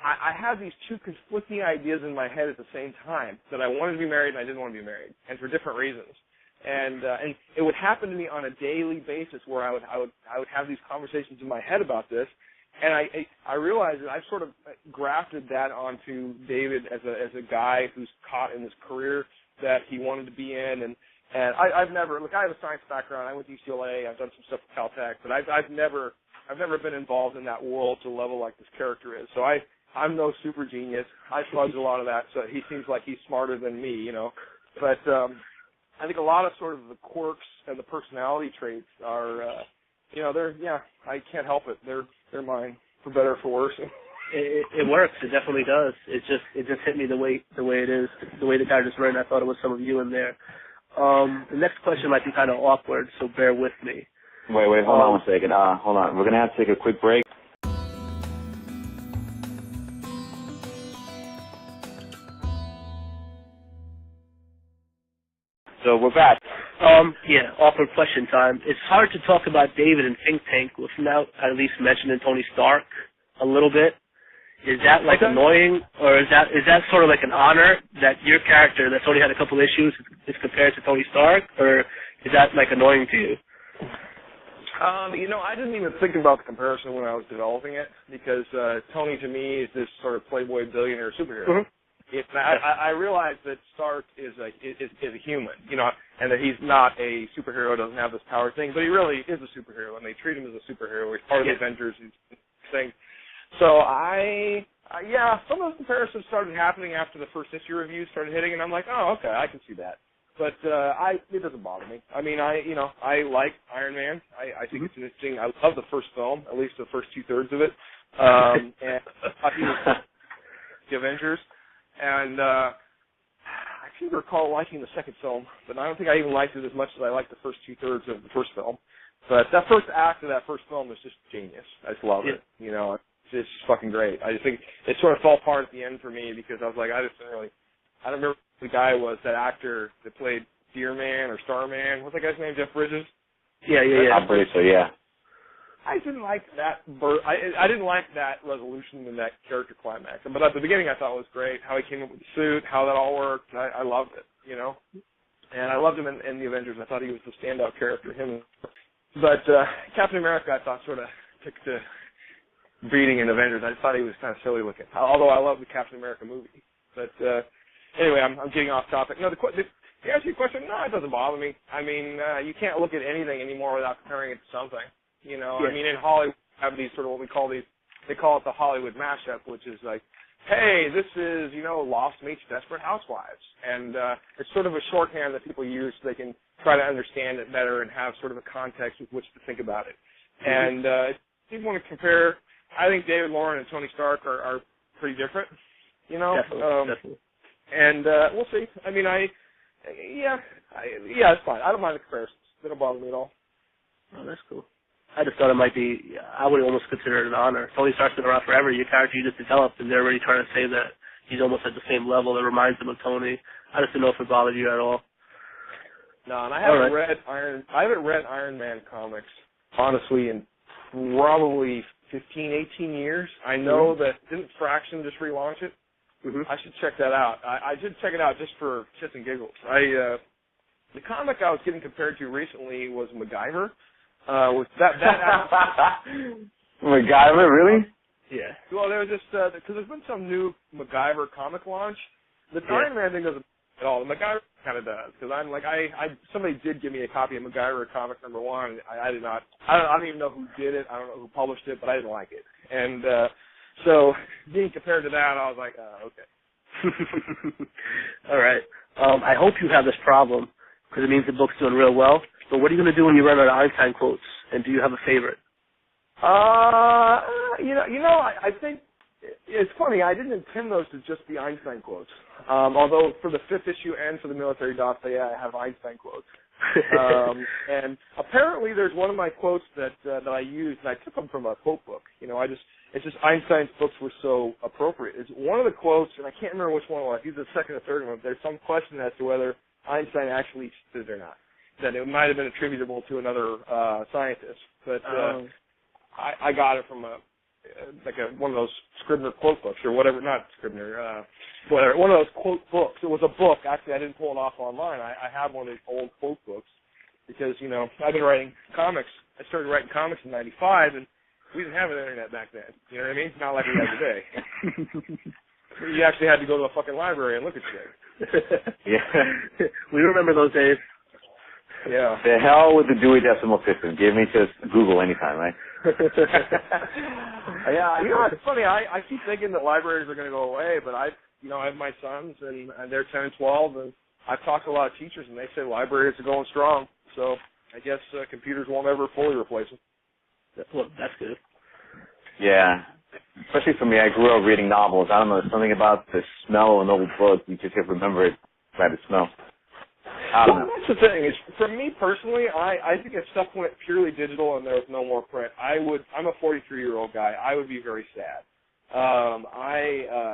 I had these two conflicting ideas in my head at the same time, that I wanted to be married and I didn't want to be married, and for different reasons. And it would happen to me on a daily basis where I would have these conversations in my head about this, and I realized that I've sort of grafted that onto David as a guy who's caught in this career that he wanted to be in, and I've never, look, I have a science background. I went to UCLA. I've done some stuff at Caltech, but I've never been involved in that world to a level like this character is. So I'm no super genius. I fudge a lot of that, so he seems like he's smarter than me, But I think a lot of sort of the quirks and the personality traits are, I can't help it. They're mine, for better or for worse. It works. It definitely does. It just hit me the way it is, the way the guy just written. I thought it was some of you in there. The next question might be kind of awkward, so bear with me. Wait, hold on one second. Hold on. We're going to have to take a quick break. So we're back. Awkward question time. It's hard to talk about David and Think Tank without at least mentioning Tony Stark a little bit. Is that annoying, or is that sort of like an honor that your character that's only had a couple issues is compared to Tony Stark, or is that annoying to you? I didn't even think about the comparison when I was developing it, because Tony to me is this sort of playboy billionaire superhero. Mm-hmm. I realize that Stark is a human, and that he's not a superhero, doesn't have this power thing, but he really is a superhero, and they treat him as a superhero. He's part of the Avengers thing. So some of those comparisons started happening after the first issue reviews started hitting, and I'm like, oh, okay, I can see that. But it doesn't bother me. I mean, I like Iron Man. I think it's interesting. I love the first film, at least the first 2/3 of it, and the Avengers. And I seem to recall liking the second film, but I don't think I even liked it as much as I liked the first 2/3 of the first film. But that first act of that first film is just genius. I just love it. It's just fucking great. I just think it sort of fell apart at the end for me because I was like, I I don't remember who the guy was, that actor that played Deerman or Starman. What's that guy's name? Jeff Bridges? Yeah. I believe so, yeah. I didn't like that. I didn't like that resolution in that character climax. But at the beginning, I thought it was great. How he came up with the suit, how that all worked. I loved it, you know. And I loved him in the Avengers. I thought he was the standout character. But Captain America, I thought, sort of took the beating in Avengers. I thought he was kind of silly looking. Although I love the Captain America movie. But anyway, I'm getting off topic. No, to answer your question, no, it doesn't bother me. I mean, you can't look at anything anymore without comparing it to something. You know, yeah. I mean, in Hollywood, we have these sort of what we call they call it the Hollywood mashup, which is like, hey, this is, you know, Lost meets Desperate Housewives. And it's sort of a shorthand that people use so they can try to understand it better and have sort of a context with which to think about it. Mm-hmm. And if you want to compare, I think David Lauren and Tony Stark are pretty different, you know. Definitely. And we'll see. I mean, it's fine. I don't mind the comparisons. They don't bother me at all. Oh, that's cool. I just thought it might be, I would almost consider it an honor. Tony Stark's been around forever. Your character you just developed, and they're already trying to say that he's almost at the same level. It reminds them of Tony. I just didn't know if it bothered you at all. No, and I haven't read Iron Man comics, honestly, in probably 15, 18 years. I know that, didn't Fraction just relaunch it? Mm-hmm. I should check that out. I did check it out just for shits and giggles. The comic I was getting compared to recently was MacGyver. With that MacGyver, really? Yeah. Well, there was just because there's been some new MacGyver comic launch. The Iron Man thing doesn't at all. The MacGyver kind of does, because I'm like somebody did give me a copy of MacGyver comic number 1. And I did not. I don't even know who did it. I don't know who published it, but I didn't like it. And so being compared to that, I was like, okay. All right. I hope you have this problem, because it means the book's doing real well. But what are you going to do when you run out of Einstein quotes? And do you have a favorite? I think it's funny. I didn't intend those to just be Einstein quotes. Although for the 5th issue and for the military dossier, I have Einstein quotes. And apparently there's one of my quotes that I used, and I took them from a quote book. You know, it's just Einstein's books were so appropriate. It's one of the quotes, and I can't remember which one it was. Either the second or third one. There's some question as to whether Einstein actually existed or not. That it might have been attributable to another scientist, but I got it from one of those Scribner quote books or whatever, not Scribner, whatever, one of those quote books. It was a book. Actually, I didn't pull it off online. I have one of these old quote books because, you know, I've been writing comics. I started writing comics in '95, and we didn't have an internet back then. You know what I mean? Not like we have today. You actually had to go to a fucking library and look at shit. Yeah. We remember those days. Yeah. The hell with the Dewey Decimal System. Give me just Google anytime, right? Yeah, you know, it's funny. I keep thinking that libraries are going to go away, but I have my sons, and they're 10 and 12, and I've talked to a lot of teachers, and they say libraries are going strong. So I guess computers won't ever fully replace them. Well, that's good. Yeah. Especially for me, I grew up reading novels. I don't know, there's something about the smell of an old book. You just have to remember it by the smell. Well, that's the thing. For me personally, I think if stuff went purely digital and there was no more print, I'm a 43-year-old guy. I would be very sad.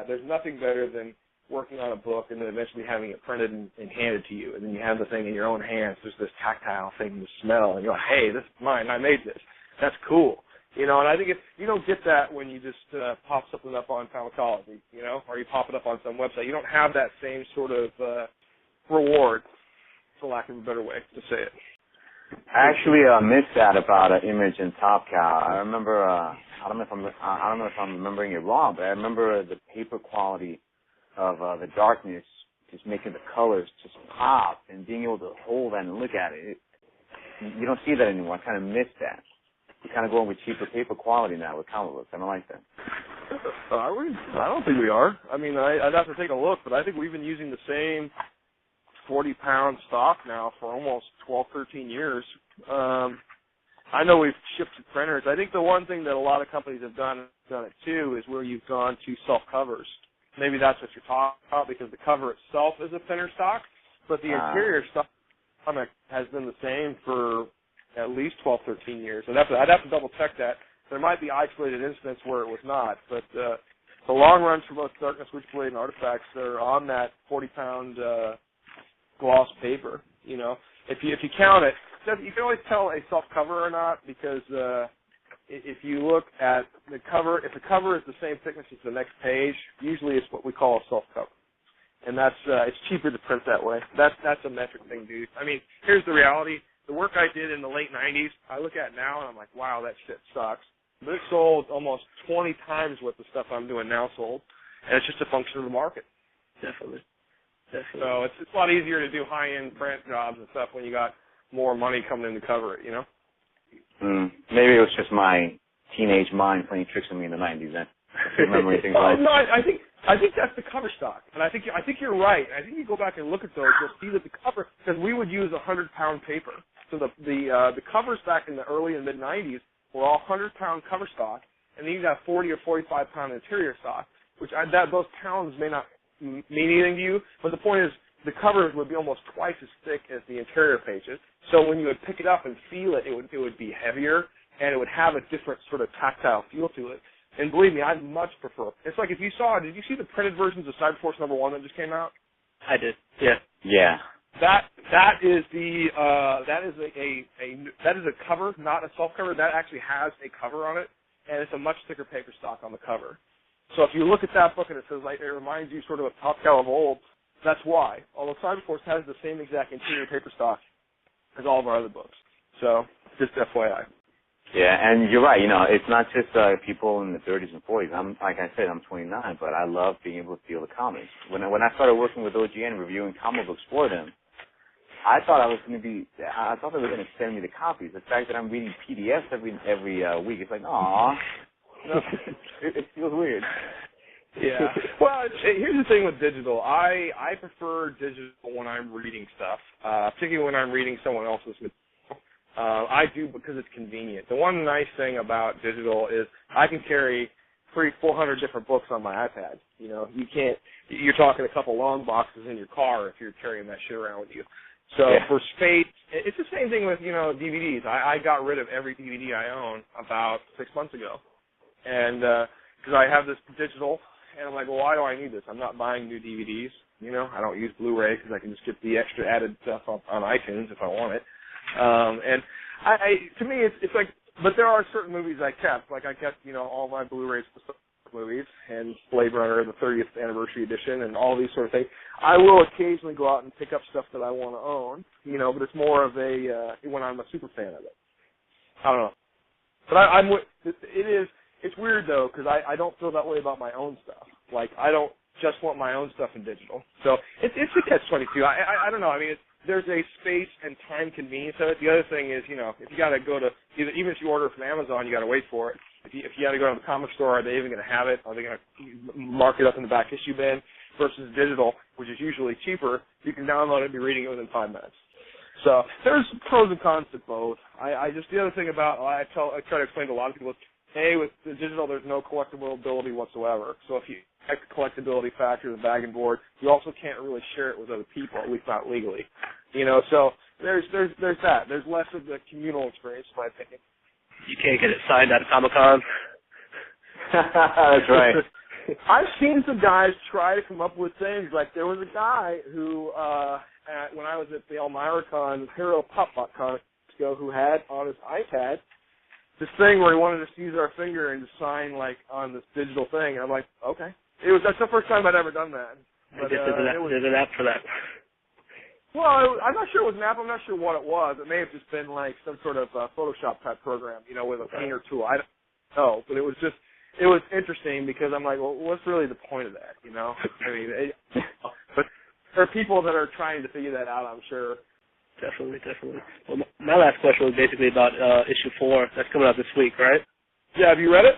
There's nothing better than working on a book and then eventually having it printed and handed to you, and then you have the thing in your own hands. There's this tactile thing, the smell, and you're like, hey, this is mine. I made this. That's cool. You know, and I think if you don't get that when you just pop something up on Pharmacology, you know, or you pop it up on some website. You don't have that same sort of reward, for lack of a better way to say it. I actually missed that about Image and Top Cow. I remember, I don't know if I'm remembering it wrong, but I remember the paper quality of the darkness, just making the colors just pop and being able to hold that and look at it. You don't see that anymore. I kind of miss that. We're kind of going with cheaper paper quality now with comic books. I don't like that. I don't think we are. I mean, I'd have to take a look, but I think we've been using the same 40-pound stock now for almost 12, 13 years. I know we've shipped to printers. I think the one thing that a lot of companies have done it too is where you've gone to self-covers. Maybe that's what you're talking about, because the cover itself is a thinner stock, but the interior stock has been the same for at least 12, 13 years. I'd have to double-check that. There might be isolated instances where it was not, but the long runs for both Darkness, Witchblade, and Artifacts are on that 40-pound gloss paper. You know, if you count it, you can always tell a soft cover or not because if you look at the cover, if the cover is the same thickness as the next page, usually it's what we call a soft cover. And that's it's cheaper to print that way. That's a metric thing, dude. I mean, here's the reality. The work I did in the late 90s, I look at now and I'm like, wow, that shit sucks. But it sold almost 20 times what the stuff I'm doing now sold. And it's just a function of the market. Definitely. So it's a lot easier to do high-end print jobs and stuff when you got more money coming in to cover it, you know? Maybe it was just my teenage mind playing tricks on me in the 90s then. Remembering things like... No, I think that's the cover stock, and I think you're right. I think you go back and look at those, you'll see that the cover, because we would use 100-pound paper. So the covers back in the early and mid 90s were all 100-pound cover stock, and then you'd have 40 or 45-pound interior stock, which those pounds may not mean anything to you, but the point is the covers would be almost twice as thick as the interior pages. So when you would pick it up and feel it, it would be heavier, and it would have a different sort of tactile feel to it. And believe me, I'd much prefer. It's like if you did you see the printed versions of Cyberforce #1 that just came out? I did. Yeah. Yeah. That is a cover, not a soft cover. That actually has a cover on it, and it's a much thicker paper stock on the cover. So if you look at that book and it says like it reminds you sort of Top Cow of old, that's why. Although Cyberforce has the same exact interior paper stock as all of our other books. So just FYI. Yeah, and you're right. You know, it's not just people in the 30s and 40s. Like I said, I'm 29, but I love being able to feel the comics. When I started working with OGN reviewing comic books for them, I thought they were going to send me the copies. The fact that I'm reading PDFs every week, it's like, aw, you know, it feels weird. Yeah. Well, here's the thing with digital. I prefer digital when I'm reading stuff, particularly when I'm reading someone else's material. I do because it's convenient. The one nice thing about digital is I can carry 300-400 different books on my iPad. You know, you're talking a couple long boxes in your car if you're carrying that shit around with you. So for space, it's the same thing with, you know, DVDs. I got rid of every DVD I own about 6 months ago. And because I have this digital, and I'm like, well, why do I need this? I'm not buying new DVDs. You know, I don't use Blu-ray because I can just get the extra added stuff on iTunes if I want it. And to me, it's like, but there are certain movies I kept. Like I kept, you know, all my Blu-rays for movies and Blade Runner, the 30th anniversary edition, and all these sort of things. I will occasionally go out and pick up stuff that I want to own, you know, but it's more of a when I'm a super fan of it. I don't know, but it's weird though because I don't feel that way about my own stuff. Like I don't just want my own stuff in digital. So it's a catch-22. I don't know. I mean, there's a space and time convenience of it. The other thing is, you know, if you got to go to even if you order it from Amazon, you got to wait for it. If you got to go to the comic store, are they even going to have it? Are they going to mark it up in the back issue bin? Versus digital, which is usually cheaper, you can download it and be reading it within 5 minutes. So there's pros and cons to both. The other thing about I try to explain to a lot of people is, hey, with the digital, there's no collectibility whatsoever. So if you check the collectability factor, the bag and board, you also can't really share it with other people, at least not legally. You know, so there's that. There's less of the communal experience, in my opinion. You can't get it signed at a Comic-Con. That's right. I've seen some guys try to come up with things. Like there was a guy who, when I was at the ElmiraCon, Hero Pop Comics ago, who had on his iPad this thing where he wanted us to use our finger and to sign like on this digital thing. And I'm like, okay. That's the first time I'd ever done that. But, there's an app for that. Well, I'm not sure it was an app. I'm not sure what it was. It may have just been like some sort of Photoshop type program, you know, with a painter tool. I don't know, but it was interesting because I'm like, well, what's really the point of that, you know? I mean, but there are people that are trying to figure that out, I'm sure. Definitely. Well, my last question was basically about issue 4. That's coming out this week, right? Yeah, have you read it?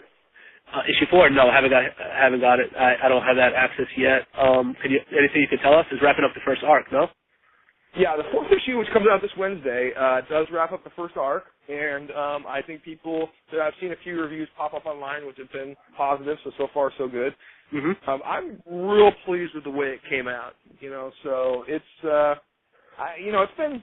Issue 4, no, I haven't got it. I don't have that access yet. Anything you can tell us? Is wrapping up the first arc, no? Yeah, the 4th issue, which comes out this Wednesday, does wrap up the first arc, and I think I've seen a few reviews pop up online, which have been positive, so far so good. Mm-hmm. I'm real pleased with the way it came out, you know, so it's, it's been,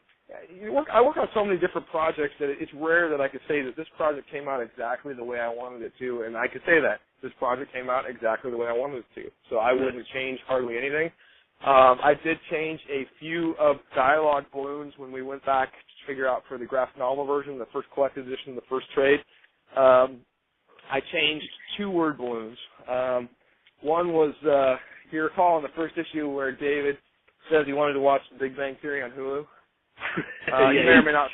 I work on so many different projects that it's rare that I could say that this project came out exactly the way I wanted it to, and I could say that this project came out exactly the way I wanted it to. So I wouldn't change hardly anything. I did change a few of dialogue balloons when we went back to figure out for the graphic novel version, the first collected edition, the first trade. I changed 2 word balloons. One was, you recall in the first issue where David says he wanted to watch The Big Bang Theory on Hulu. You may or may not.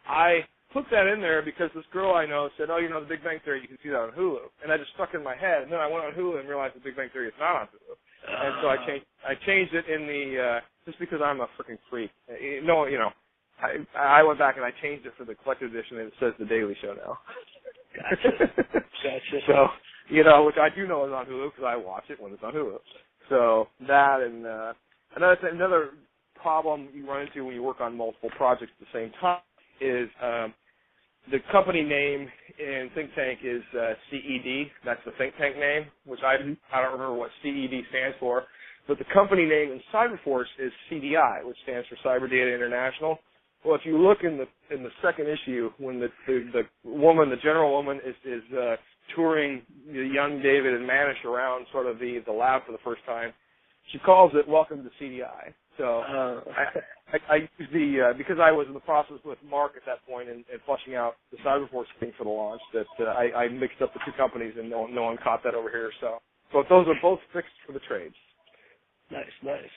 I put that in there because this girl I know said, The Big Bang Theory, you can see that on Hulu. And that just stuck in my head. And then I went on Hulu and realized The Big Bang Theory is not on Hulu. And so I changed it in the, just because I'm a freaking freak. I went back and I changed it for the collected edition and it says The Daily Show now. Gotcha. So, which I do know is on Hulu because I watch it when it's on Hulu. So that and another problem you run into when you work on multiple projects at the same time is the company name in Think Tank is CED. That's the Think Tank name, which I don't remember what CED stands for. But the company name in Cyberforce is CDI, which stands for Cyber Data International. Well, if you look in the second issue, when the woman, the general woman, is touring the young David and Manish around sort of the lab for the first time, she calls it "Welcome to CDI." So I used because I was in the process with Mark at that point and fleshing out the Cyberforce thing for the launch, that I mixed up the 2 companies and no one caught that over here. So those are both fixed for the trades. Nice.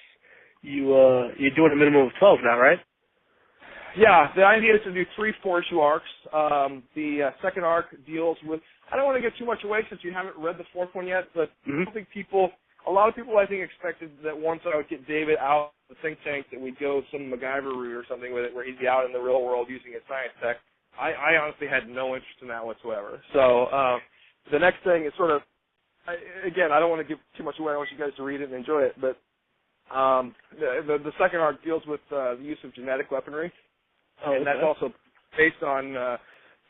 You're doing a minimum of 12 now, right? Yeah, the idea is to do 3 4-issue arcs. The second arc deals with, I don't want to give too much away since you haven't read the 4th one yet, but I don't think a lot of people I think expected that once I would get David out of the think tank that we'd go some MacGyver route or something with it where he'd be out in the real world using his science tech. I honestly had no interest in that whatsoever. So the next thing is sort of, again, I don't want to give too much away. I want you guys to read it and enjoy it, but the second arc deals with the use of genetic weaponry. And that's also based on,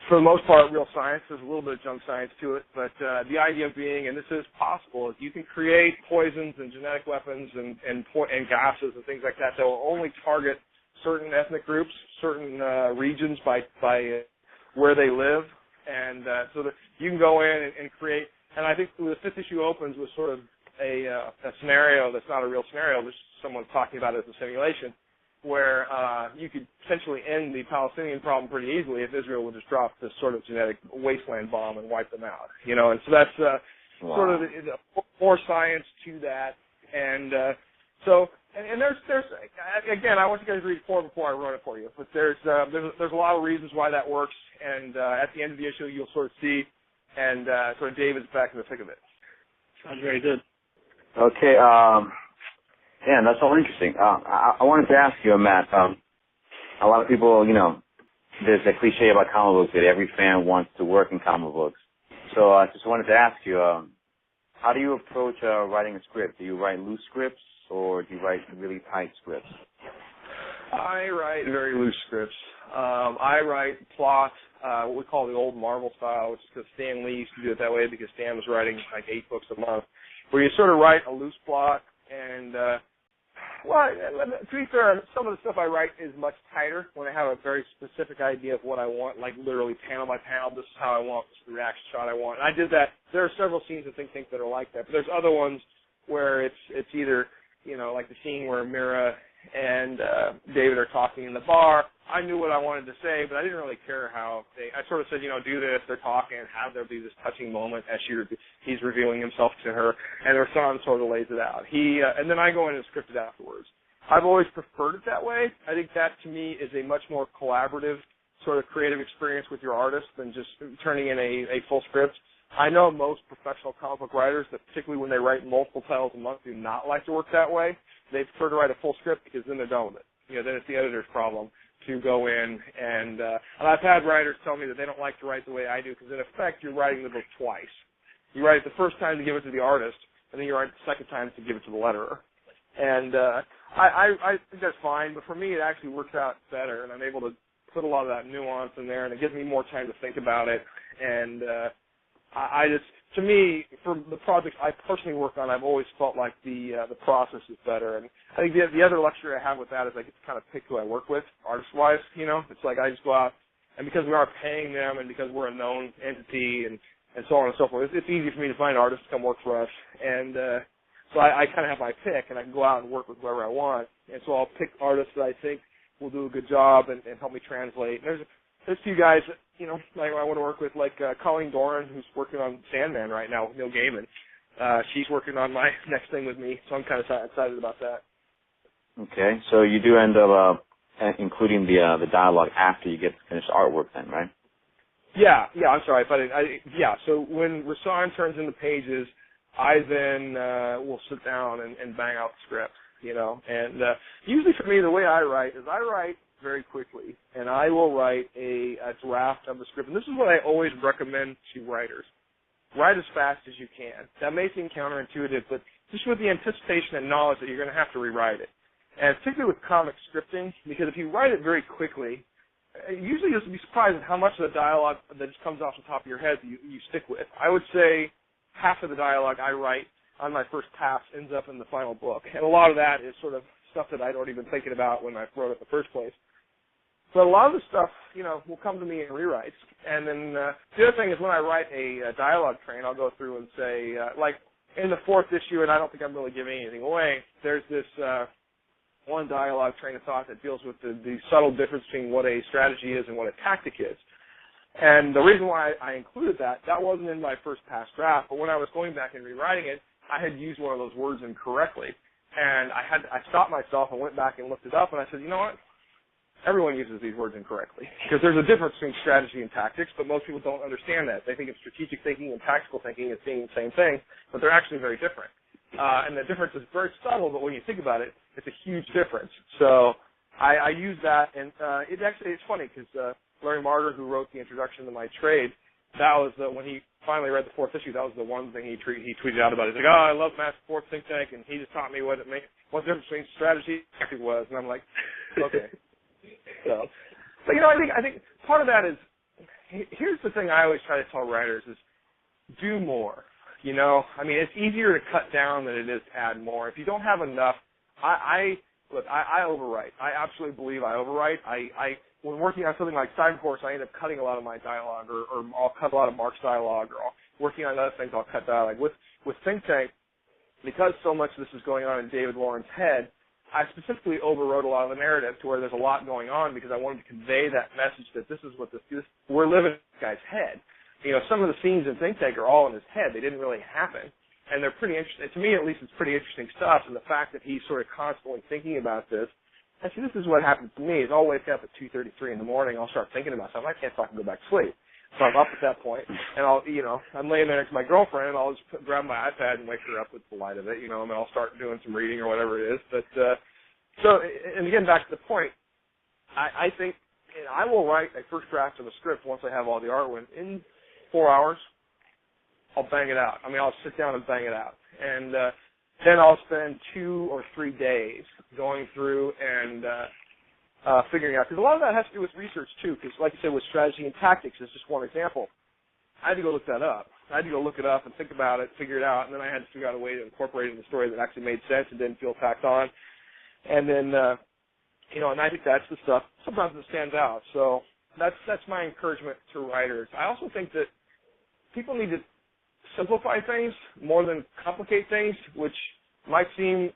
for the most part, real science. There's a little bit of junk science to it, but the idea being, and this is possible, is you can create poisons and genetic weapons and gases and things like that that will only target certain ethnic groups, certain regions by where they live, and so that you can go in and create. And I think the 5th issue opens with sort of a scenario that's not a real scenario, but someone's talking about it as a simulation, where you could potentially end the Palestinian problem pretty easily if Israel would just drop this sort of genetic wasteland bomb and wipe them out, And so that's sort of the more science to that, and there's again, I want you guys to read 4 before I wrote it for you, but there's a lot of reasons why that works, and at the end of the issue you'll sort of see, and sort of David's back in the thick of it. Sounds very good. Okay. Yeah, that's all interesting. I wanted to ask you, Matt, a lot of people, there's a cliche about comic books that every fan wants to work in comic books. So I just wanted to ask you, how do you approach writing a script? Do you write loose scripts or do you write really tight scripts? I write very loose scripts. I write plot, what we call the old Marvel style, which is because Stan Lee used to do it that way because Stan was writing like 8 books a month, where you sort of write a loose plot. And, to be fair, some of the stuff I write is much tighter when I have a very specific idea of what I want, like literally panel by panel, this is how I want, this is the reaction shot I want. And I did that. There are several scenes I think that are like that, but there's other ones where it's either, like the scene where Mira and David are talking in the bar. I knew what I wanted to say, but I didn't really care how I sort of said, do this, they're talking, and have there be this touching moment as he's revealing himself to her, and her son sort of lays it out. And then I go in and script it afterwards. I've always preferred it that way. I think that, to me, is a much more collaborative sort of creative experience with your artist than just turning in a full script. I know most professional comic book writers that, particularly when they write multiple titles a month, do not like to work that way. They prefer to write a full script because then they're done with it. Then it's the editor's problem to go in and I've had writers tell me that they don't like to write the way I do because in effect you're writing the book twice. You write it the first time to give it to the artist, and then you write it the second time to give it to the letterer. And I think that's fine, but for me it actually works out better, and I'm able to put a lot of that nuance in there, and it gives me more time to think about it. And I just to me, for the projects I personally work on, I've always felt like the process is better. And I think the other luxury I have with that is I get to kind of pick who I work with, artist-wise. It's like I just go out, and because we are paying them, and because we're a known entity, and so on and so forth, it's easy for me to find artists to come work for us. And so I kind of have my pick, and I can go out and work with whoever I want. And so I'll pick artists that I think will do a good job and help me translate. And there's a few guys that, like I want to work with, like Colleen Doran, who's working on Sandman right now with Neil Gaiman. She's working on my next thing with me, so I'm kind of excited about that. Okay, so you do end up including the dialogue after you get the finished artwork then, right? Yeah, I'm sorry, but so when Rasan turns in the pages, I then will sit down and bang out the script, and usually for me, the way I write is I write very quickly, and I will write a draft of the script. And this is what I always recommend to writers. Write as fast as you can. That may seem counterintuitive, but just with the anticipation and knowledge that you're going to have to rewrite it. And particularly with comic scripting, because if you write it very quickly, usually you'll be surprised at how much of the dialogue that just comes off the top of your head you stick with. I would say half of the dialogue I write on my first pass ends up in the final book. And a lot of that is sort of stuff that I'd already been thinking about when I wrote it in the first place. But a lot of the stuff, will come to me in rewrites. And then the other thing is when I write a dialogue train, I'll go through and say, like in the fourth issue, and I don't think I'm really giving anything away, there's this one dialogue train of thought that deals with the subtle difference between what a strategy is and what a tactic is. And the reason why I included that wasn't in my first pass draft, but when I was going back and rewriting it, I had used one of those words incorrectly. And I stopped myself and went back and looked it up, and I said, you know what? Everyone uses these words incorrectly because there's a difference between strategy and tactics, but most people don't understand that. They think of strategic thinking and tactical thinking as being the same thing, but they're actually very different. And the difference is very subtle, but when you think about it, it's a huge difference. So I use that, and it's funny because Larry Marder, who wrote the introduction to my trade, that was when he finally read the fourth issue, that was the one thing he tweeted out about it. He's like, I love Matt's fourth think tank, and he just taught me what the difference between strategy and tactic was. And I'm like, okay. So, but I think part of that is, here's the thing I always try to tell writers is, do more. It's easier to cut down than it is to add more. If you don't have enough, I overwrite. I absolutely believe I overwrite. When working on something like Cyberforce, I end up cutting a lot of my dialogue, or I'll cut a lot of Mark's dialogue, or working on other things, I'll cut dialogue. With Think Tank, because so much of this is going on in David Warren's head, I specifically overwrote a lot of the narrative to where there's a lot going on because I wanted to convey that message that this is what we're living in this guy's head. Some of the scenes in Think Tank are all in his head. They didn't really happen. And they're pretty interesting. To me, at least, it's pretty interesting stuff. And the fact that he's sort of constantly thinking about this, I see, this is what happens to me. Is I'll wake up at 2:33 in the morning. I'll start thinking about something. I can't fucking go back to sleep. So I'm up at that point, and I'm laying there next to my girlfriend, and I'll just grab my iPad and wake her up with the light of it, and I'll start doing some reading or whatever it is. But and again, back to the point, I think I will write a first draft of a script once I have all the artwork in 4 hours. I'll bang it out. I'll sit down and bang it out, and then I'll spend 2 or 3 days going through and figuring out, because a lot of that has to do with research too, because like you said, with strategy and tactics is just one example. I had to go look that up. I had to go look it up and think about it, figure it out, and then I had to figure out a way to incorporate it in the story that actually made sense and didn't feel tacked on. And then, and I think that's the stuff sometimes that stands out. So that's my encouragement to writers. I also think that people need to simplify things more than complicate things, which might seem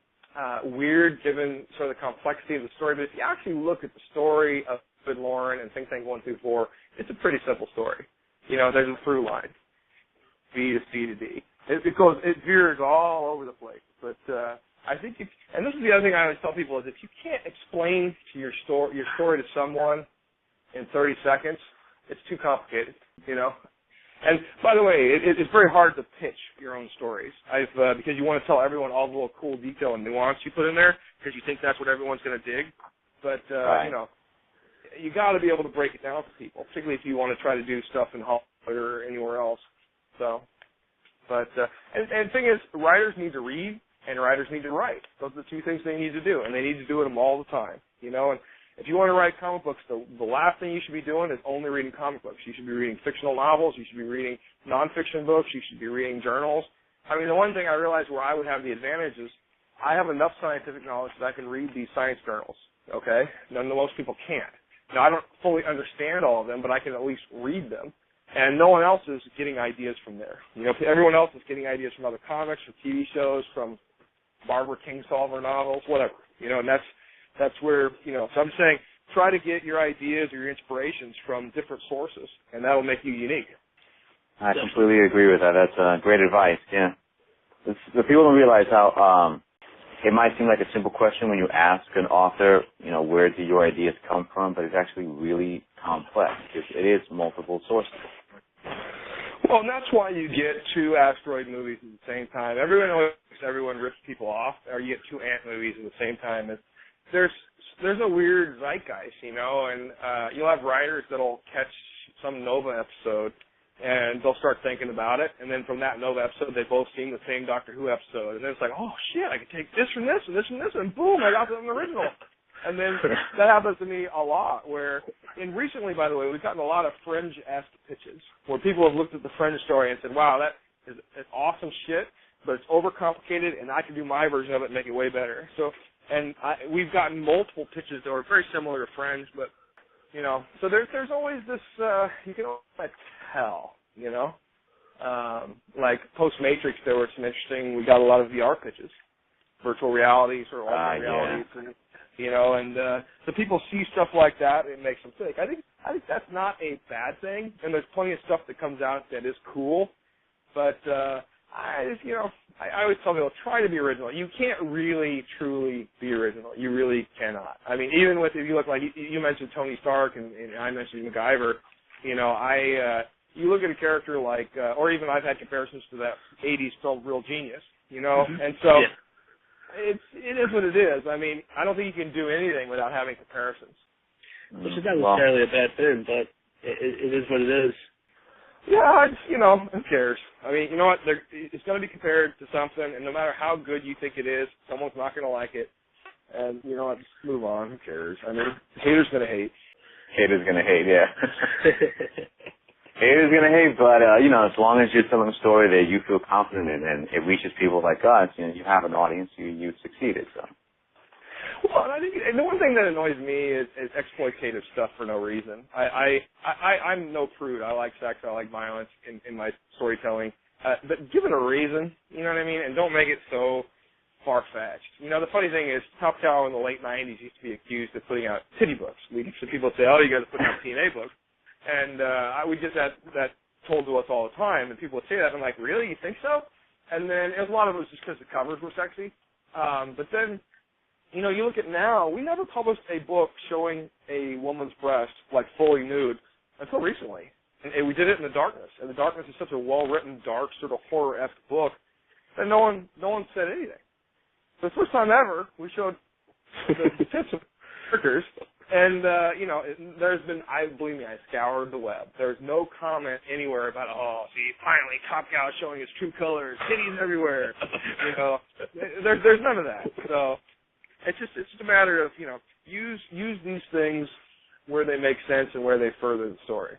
weird given sort of the complexity of the story, but if you actually look at the story of David Warren and Think Tank 1 through 4, it's a pretty simple story. There's a through line, B to C to D. It veers all over the place, but I think, and this is the other thing I always tell people, is if you can't explain to your story to someone in 30 seconds, it's too complicated, And by the way, it's very hard to pitch your own stories. Because you want to tell everyone all the little cool detail and nuance you put in there, because you think that's what everyone's going to dig. But right. You got to be able to break it down for people, particularly if you want to try to do stuff in Hollywood or anywhere else. So, but and the thing is, writers need to read and writers need to write. Those are the two things they need to do, and they need to do them all the time. And If you want to write comic books, the last thing you should be doing is only reading comic books. You should be reading fictional novels. You should be reading nonfiction books. You should be reading journals. I mean, the one thing I realized where I would have the advantage is I have enough scientific knowledge that I can read these science journals, okay? None of most people can't. Now, I don't fully understand all of them, but I can at least read them. And no one else is getting ideas from there. You know, everyone else is getting ideas from other comics, from TV shows, from Barbara Kingsolver novels, whatever. You know, and that's where, you know, so I'm saying try to get your ideas or your inspirations from different sources, and that'll make you unique. I completely agree with that. That's great advice, yeah. The people don't realize how it might seem like a simple question when you ask an author, you know, where do your ideas come from, but it's actually really complex because it is multiple sources. Well, and that's why you get two asteroid movies at the same time. Everyone rips people off, or you get two ant movies at the same time. There's a weird zeitgeist, you know, and you'll have writers that'll catch some Nova episode, and they'll start thinking about it, and then from that Nova episode, they've both seen the same Doctor Who episode, and then it's like, oh, shit, I can take this from this and this from this, and boom, I got the original. And then that happens to me a lot, and recently, by the way, we've gotten a lot of Fringe-esque pitches, where people have looked at the Fringe story and said, wow, that is awesome shit, but it's overcomplicated, and I can do my version of it and make it way better. So, and we've gotten multiple pitches that are very similar to Fringe, but, you know, so there's always this, you can always tell, you know. Like post-Matrix, there were some interesting, we got a lot of VR pitches, virtual reality, sort of alternate realities, and, you know, and so people see stuff like that, it makes them think. I think that's not a bad thing, and there's plenty of stuff that comes out that is cool, but I always tell people, try to be original. You can't really, truly be original. You really cannot. I mean, even if you look like, you mentioned Tony Stark, and I mentioned MacGyver, you know, you look at a character like, or even I've had comparisons to that 80s film Real Genius, you know, and so it is what it is. I mean, I don't think you can do anything without having comparisons. Which is not necessarily a bad thing, but it is what it is. Yeah, you know, who cares? I mean, you know what? It's going to be compared to something, and no matter how good you think it is, someone's not going to like it. And, you know what? Just move on. Who cares? I mean, haters going to hate. Haters going to hate, yeah. Haters going to hate, but, you know, as long as you're telling a story that you feel confident in and it reaches people like us, you know, you have an audience, you've succeeded, so. Well, and I think the one thing that annoys me is exploitative stuff for no reason. I'm no prude. I like sex. I like violence in my storytelling. But give it a reason, you know what I mean? And don't make it so far-fetched. You know, the funny thing is, Top Cow in the late 90s used to be accused of putting out titty books. So people would say, oh, you guys are putting out TNA books. And we get that told to us all the time, and people would say that. I'm like, really? You think so? And then a lot of it was just because the covers were sexy. But then, you know, you look at now, we never published a book showing a woman's breast, like, fully nude until recently. And we did it in The Darkness. And The Darkness is such a well-written, dark, sort of horror-esque book that no one said anything. For the first time ever, we showed the tits of characters. And, you know, there's been, believe me, I scoured the web. There's no comment anywhere about, oh, see, finally, Top Cow is showing his true colors, titties everywhere. You know, there's none of that. So it's just a matter of, you know, use these things where they make sense and where they further the story.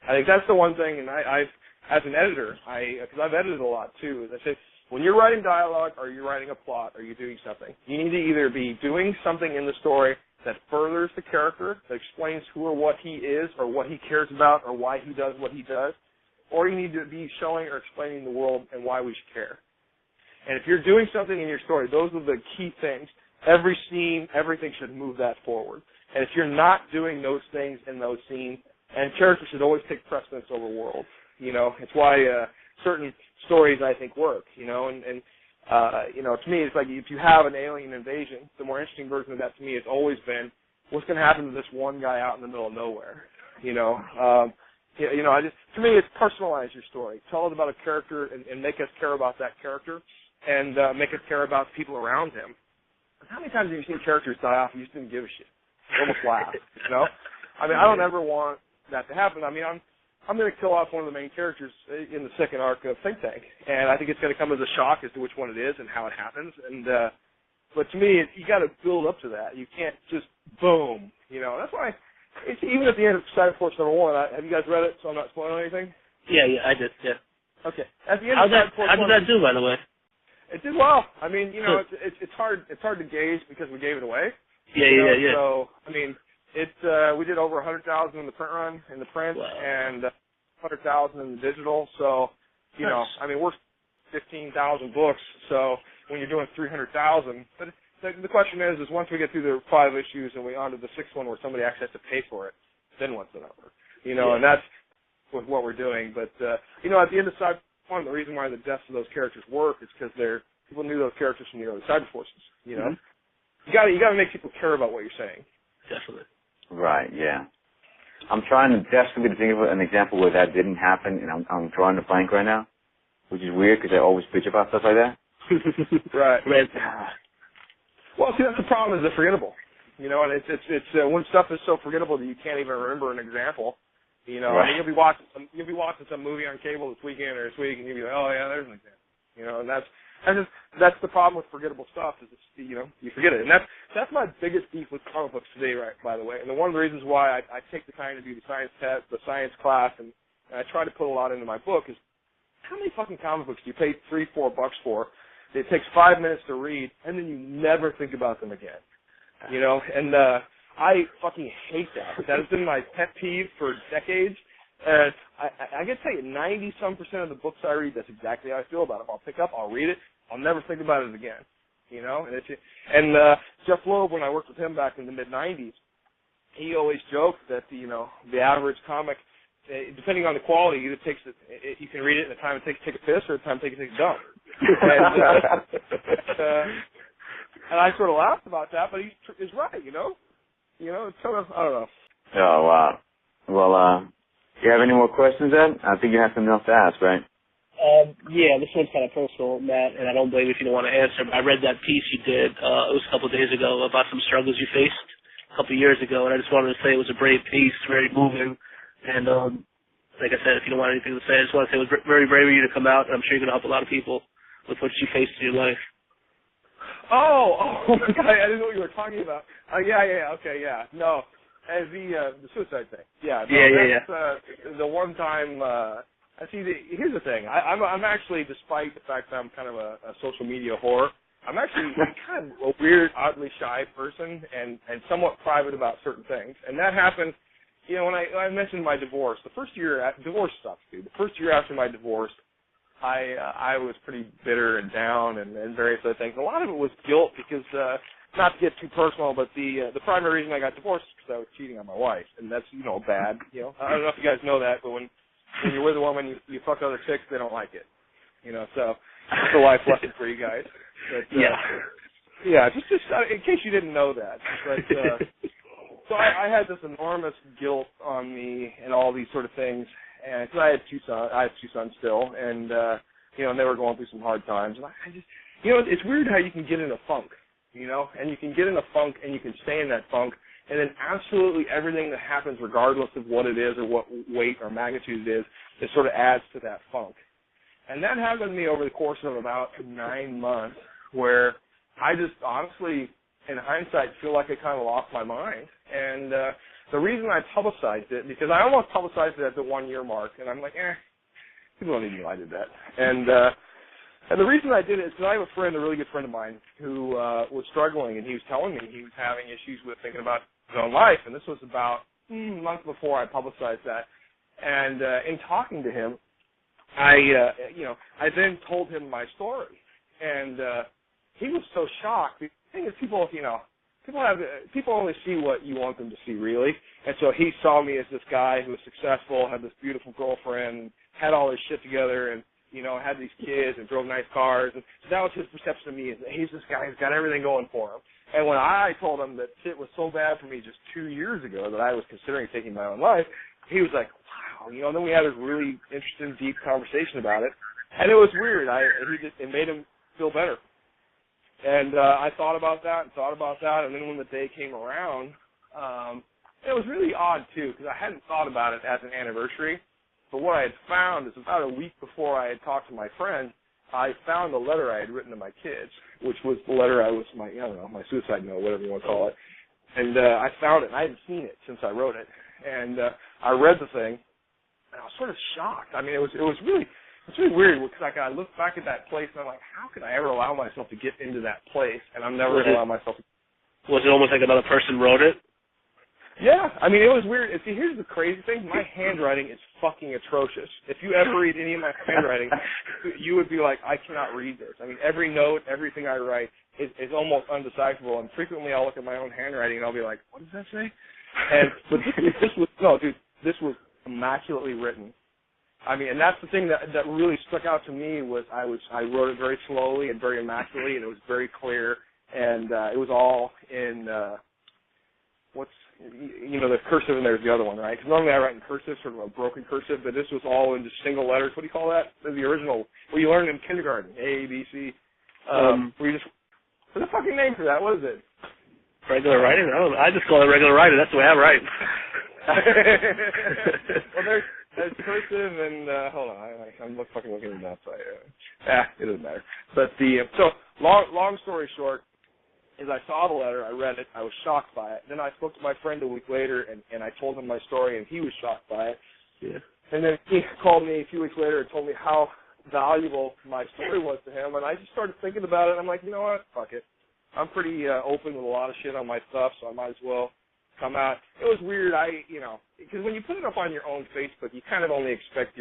I think that's the one thing, and I've as an editor, because I've edited a lot too, is I say, when you're writing dialogue or you're writing a plot or you're doing something, you need to either be doing something in the story that furthers the character, that explains who or what he is or what he cares about or why he does what he does, or you need to be showing or explaining the world and why we should care. And if you're doing something in your story, those are the key things. Every scene, everything should move that forward. And if you're not doing those things in those scenes, and characters should always take precedence over world. You know, it's why certain stories, I think, work, you know, and you know, to me, it's like if you have an alien invasion, the more interesting version of that to me has always been, what's going to happen to this one guy out in the middle of nowhere, you know? You know, to me, it's personalize your story. Tell us about a character and make us care about that character and make us care about the people around him. How many times have you seen characters die off and you just didn't give a shit? You almost laugh, you know? I mean, I don't ever want that to happen. I mean, I'm going to kill off one of the main characters in the second arc of Think Tank, and I think it's going to come as a shock as to which one it is and how it happens. And But to me, you got to build up to that. You can't just boom. That's why. It's even at the end of Cyberforce #1. Have you guys read it? So I'm not spoiling anything. Yeah, I did. Yeah. Okay. At the end How of did Cyberforce that do, by the way? It did well. I mean, it's hard to gauge because we gave it away. Yeah. So I mean, we did over 100,000 in the print run, wow. and 100,000 in the digital. So nice. I mean, we're 15,000 books. So when you're doing 300,000, but the question is once we get through the 5 issues and we onto the 6th one where somebody actually has to pay for it, then what's the number? And that's with what we're doing. But at the end of Cyber One, the reason why the deaths of those characters work is because people knew those characters from the early Cyber Forces. Mm-hmm. You got to make people care about what you're saying. Definitely. Right. Yeah. I'm trying to desperately think of an example where that didn't happen, and I'm drawing a blank right now, which is weird because I always bitch about stuff like that. Right. Well, see, that's the problem. Is they're forgettable. And it's when stuff is so forgettable that you can't even remember an example. Right. I mean, you'll be watching some movie on cable this weekend or this week, and you'll be like, oh yeah, there's an example. And that's the problem with forgettable stuff is you forget it, and that's my biggest beef with comic books today, right? By the way, and one of the reasons why I take the time to do the science test, the science class, and I try to put a lot into my book is how many fucking comic books do you pay $3-4 for? It takes 5 minutes to read, and then you never think about them again. And I fucking hate that. That has been my pet peeve for decades. And I can tell you, 90-some% of the books I read, that's exactly how I feel about them. I'll pick up, I'll read it, I'll never think about it again. And Jeff Loeb, when I worked with him back in the mid-'90s, he always joked that the average comic, depending on the quality, either takes you can read it in the time it takes to take a piss or the time it takes to take a dump. And I sort of laughed about that, but he's right, It's sort of, I don't know. Oh, wow. Well, do you have any more questions, Ed? I think you have something else to ask, right? Yeah, this one's kind of personal, Matt, and I don't blame you if you don't want to answer, but I read that piece you did, it was a couple of days ago, about some struggles you faced a couple of years ago, and I just wanted to say it was a brave piece, very moving, and like I said, if you don't want anything to say, I just want to say it was very brave of you to come out, and I'm sure you're going to help a lot of people with what you faced in your life. Oh my God, I didn't know what you were talking about. Yeah, okay, yeah. No, as the suicide thing. Yeah. No, that's the one time, here's the thing. I'm actually, despite the fact that I'm kind of a social media whore, I'm actually kind of a weird, oddly shy person and somewhat private about certain things. And that happened, when I mentioned my divorce. The first year, divorce sucks, dude. The first year after my divorce, I was pretty bitter and down and various other things. A lot of it was guilt because, not to get too personal, but the primary reason I got divorced is because I was cheating on my wife, and that's bad. I don't know if you guys know that, but when you're with a woman, you fuck other chicks, they don't like it. So it's a life lesson for you guys. But, just in case you didn't know that. But, so I had this enormous guilt on me and all these sort of things. And because I have two sons still, and and they were going through some hard times. And I just, it's weird how you can get in a funk, and you can get in a funk and you can stay in that funk, and then absolutely everything that happens, regardless of what it is or what weight or magnitude it is, it sort of adds to that funk. And that happened to me over the course of about 9 months, where I just honestly, in hindsight, feel like I kind of lost my mind. And the reason I publicized it, because I almost publicized it at the 1 year mark, and I'm like, people don't even know I did that. And the reason I did it is because I have a really good friend of mine, who was struggling, and he was telling me he was having issues with thinking about his own life, and this was about a month before I publicized that. And in talking to him, I then told him my story, and he was so shocked. The thing is, people only see what you want them to see, really. And so he saw me as this guy who was successful, had this beautiful girlfriend, had all his shit together, and had these kids and drove nice cars. And so that was his perception of me, is that he's this guy who's got everything going for him. And when I told him that shit was so bad for me just 2 years ago that I was considering taking my own life, he was like, wow. And then we had this really interesting, deep conversation about it. And it was weird. It made him feel better. And I thought about that, and then when the day came around, it was really odd, too, because I hadn't thought about it as an anniversary. But what I had found is about a week before I had talked to my friend, I found the letter I had written to my kids, which was the letter I was my suicide note, whatever you want to call it. And I found it, and I hadn't seen it since I wrote it. And I read the thing, and I was sort of shocked. I mean, it's really weird because I look back at that place, and I'm like, how could I ever allow myself to get into that place? And I'm never going to allow myself to. Was it almost like another person wrote it? Yeah, I mean, it was weird. See, here's the crazy thing. My handwriting is fucking atrocious. If you ever read any of my handwriting, you would be like, I cannot read this. I mean, every note, everything I write is almost undecipherable, and frequently I'll look at my own handwriting and I'll be like, what does that say? But this was immaculately written. I mean, and that's the thing that really stuck out to me was I wrote it very slowly and very immaculately, and it was very clear, and it was all in the cursive, and there's the other one, right? Because normally I write in cursive, sort of a broken cursive, but this was all in just single letters. What do you call that? The original, what you learned in kindergarten, A, B, C. Where you just, what's the fucking name for that? What is it? Regular writing? I just call it regular writing. That's the way I write. Well, there's cursive and, hold on, I'm fucking looking at that. It doesn't matter. But so long story short, as I saw the letter, I read it, I was shocked by it. Then I spoke to my friend a week later, and I told him my story, and he was shocked by it. Yeah. And then he called me a few weeks later and told me how valuable my story was to him, and I just started thinking about it, and I'm like, you know what, fuck it. I'm pretty open with a lot of shit on my stuff, so I might as well come out. It was weird, because when you put it up on your own Facebook, you kind of only expect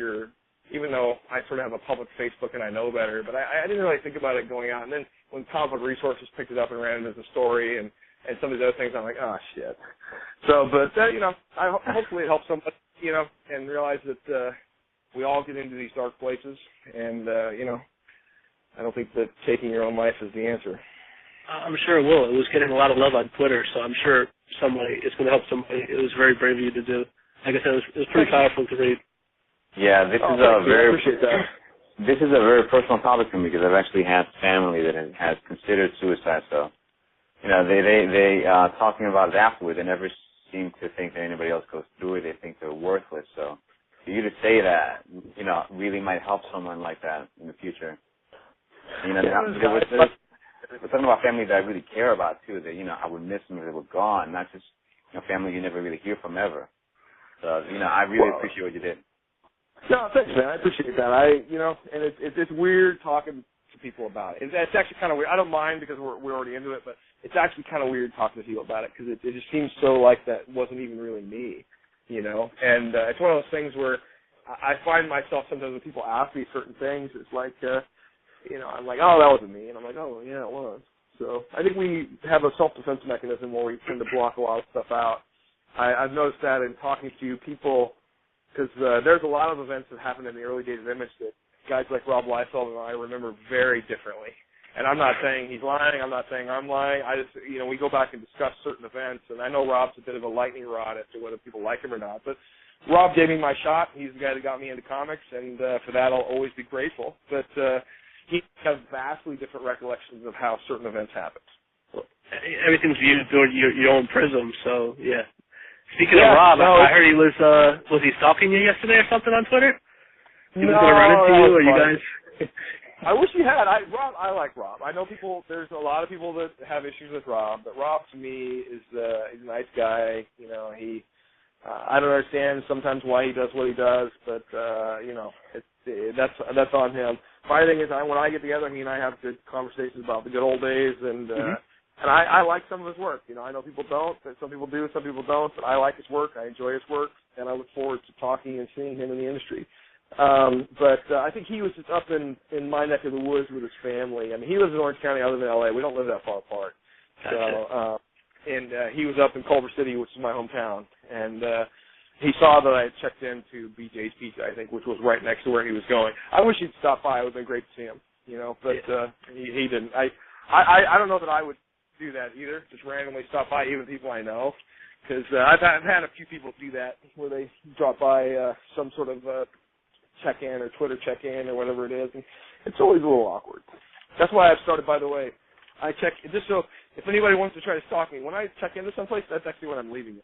even though I sort of have a public Facebook and I know better, but I didn't really think about it going out. And then when Comic Book Resources picked it up and ran it as a story and some of those other things, I'm like, oh, shit. So, but, hopefully it helps somebody, and realize that we all get into these dark places, and, I don't think that taking your own life is the answer. I'm sure it will. It was getting a lot of love on Twitter, so I'm sure it's going to help somebody. It was very brave of you to do. Like I said, it was pretty powerful to read. Yeah, this is a very personal topic for me because I've actually had family that has considered suicide. So, they talking about it afterward, they never seem to think that anybody else goes through it. They think they're worthless. So, for you to say that, really might help someone like that in the future. We're talking about family that I really care about too. That I would miss them if they were gone, not just family you never really hear from ever. So, I really appreciate what you did. No, thanks, man. I appreciate that. And it's weird talking to people about it. It's actually kind of weird. I don't mind because we're already into it, but it's actually kind of weird talking to people about it because it just seems so like that wasn't even really me, And it's one of those things where I find myself sometimes when people ask me certain things, it's like, I'm like, oh, that wasn't me, and I'm like, oh, yeah, it was. So I think we have a self-defense mechanism where we tend to block a lot of stuff out. I've noticed that in talking to people. Because there's a lot of events that happened in the early days of Image that guys like Rob Liefeld and I remember very differently. And I'm not saying he's lying. I'm not saying I'm lying. I just, we go back and discuss certain events. And I know Rob's a bit of a lightning rod as to whether people like him or not. But Rob gave me my shot. He's the guy that got me into comics. And for that, I'll always be grateful. But he has vastly different recollections of how certain events happened. Everything's viewed through your own prism. So, yeah. Speaking of Rob, I heard he was he stalking you yesterday or something on Twitter? He was going to run into you, or you guys? I wish he had. I like Rob. I know there's a lot of people that have issues with Rob, but Rob to me is he's a nice guy. I don't understand sometimes why he does what he does, but that's on him. My thing is, when I get together, he and I have good conversations about the good old days, and and I like some of his work. I know people don't, but some people do, some people don't, but I like his work. I enjoy his work, and I look forward to talking and seeing him in the industry. But I think he was just up in my neck of the woods with his family. I mean, he lives in Orange County. I live in L.A. We don't live that far apart. Gotcha. So, and he was up in Culver City, which is my hometown, and he saw that I had checked into BJ's Pizza, I think, which was right next to where he was going. I wish he'd stop by. It would have been great to see him, but he didn't. I don't know that I would do that either, just randomly stop by even people I know, because I've had a few people do that where they drop by some sort of check-in or Twitter check-in or whatever it is, and it's always a little awkward. That's why I've started, by the way, I check, just so if anybody wants to try to stalk me, when I check into someplace, that's actually when I'm leaving it.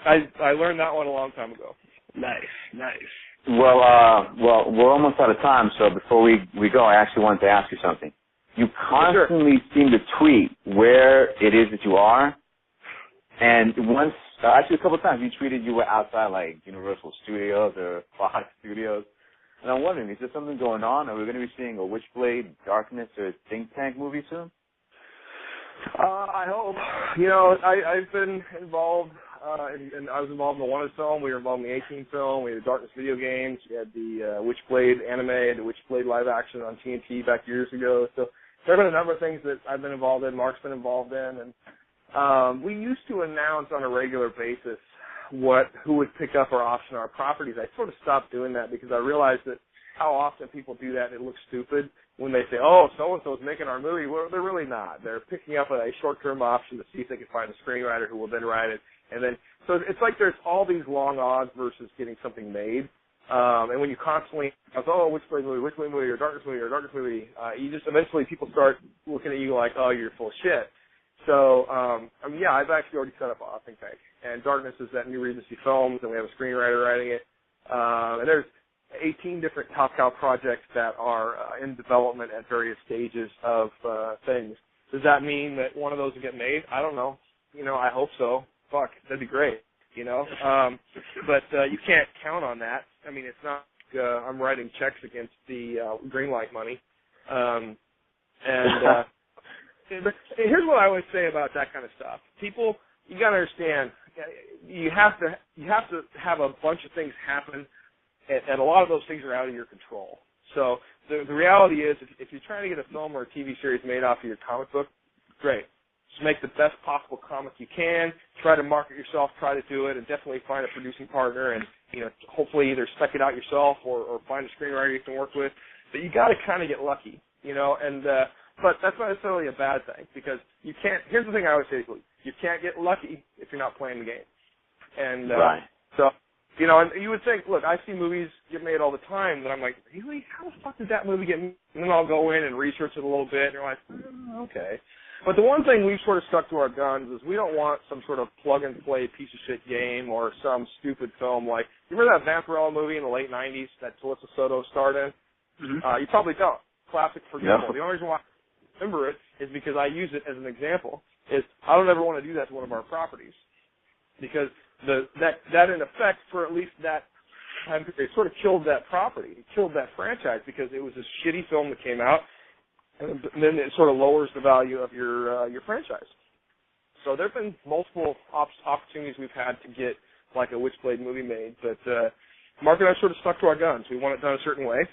I learned that one a long time ago. Nice. Well, we're almost out of time, so before we go, I actually wanted to ask you something. You constantly seem to tweet where it is that you are, and once, actually a couple of times, you tweeted you were outside, like, Universal Studios or Fox Studios, and I'm wondering, is there something going on? Are we going to be seeing a Witchblade, Darkness, or Think Tank movie soon? I hope. I've been involved, and I was involved in the Wanted film. We were involved in the 18 film. We had the Darkness video games. We had the Witchblade anime, the Witchblade live action on TNT back years ago. So there have been a number of things that I've been involved in, Mark's been involved in, and we used to announce on a regular basis who would pick up or option our properties. I sort of stopped doing that because I realized that how often people do that, it looks stupid when they say, oh, so-and-so's making our movie. Well, they're really not. They're picking up a short-term option to see if they can find a screenwriter who will then write it. And then, so it's like there's all these long odds versus getting something made. And when you constantly, which movie, or Darkness movie, you just eventually people start looking at you like, oh, you're full of shit. So, I've actually already set up a think tank. And Darkness is that new Regency Films, and we have a screenwriter writing it. And there's 18 different Top Cow projects that are in development at various stages of things. Does that mean that one of those will get made? I don't know. I hope so. Fuck, that'd be great. But you can't count on that. I mean, it's not. I'm writing checks against the Greenlight money. Here's what I always say about that kind of stuff. People, you got to understand. You have to have a bunch of things happen. And a lot of those things are out of your control. So the reality is, if you're trying to get a film or a TV series made off of your comic book, great. Just make the best possible comic you can. Try to market yourself. Try to do it, and definitely find a producing partner. And hopefully either spec it out yourself or find a screenwriter you can work with. But you got to kind of get lucky, And but that's not necessarily a bad thing because you can't. Here's the thing I always say to people: you can't get lucky if you're not playing the game. And right. So. And you would think, look, I see movies get made all the time that I'm like, really? How the fuck did that movie get made? And then I'll go in and research it a little bit, and you're like, okay. But the one thing we've sort of stuck to our guns is we don't want some sort of plug-and-play piece of shit game or some stupid film like, you remember that Vampirella movie in the late 90s that Talisa Soto starred in? Mm-hmm. You probably don't. Classic forgettable. The only reason why I remember it is because I use it as an example, is I don't ever want to do that to one of our properties. Because that in effect, for at least that time period, it sort of killed that property. It killed that franchise because it was a shitty film that came out, and then it sort of lowers the value of your franchise. So there have been multiple opportunities we've had to get like a Witchblade movie made, but Mark and I sort of stuck to our guns. We want it done a certain way,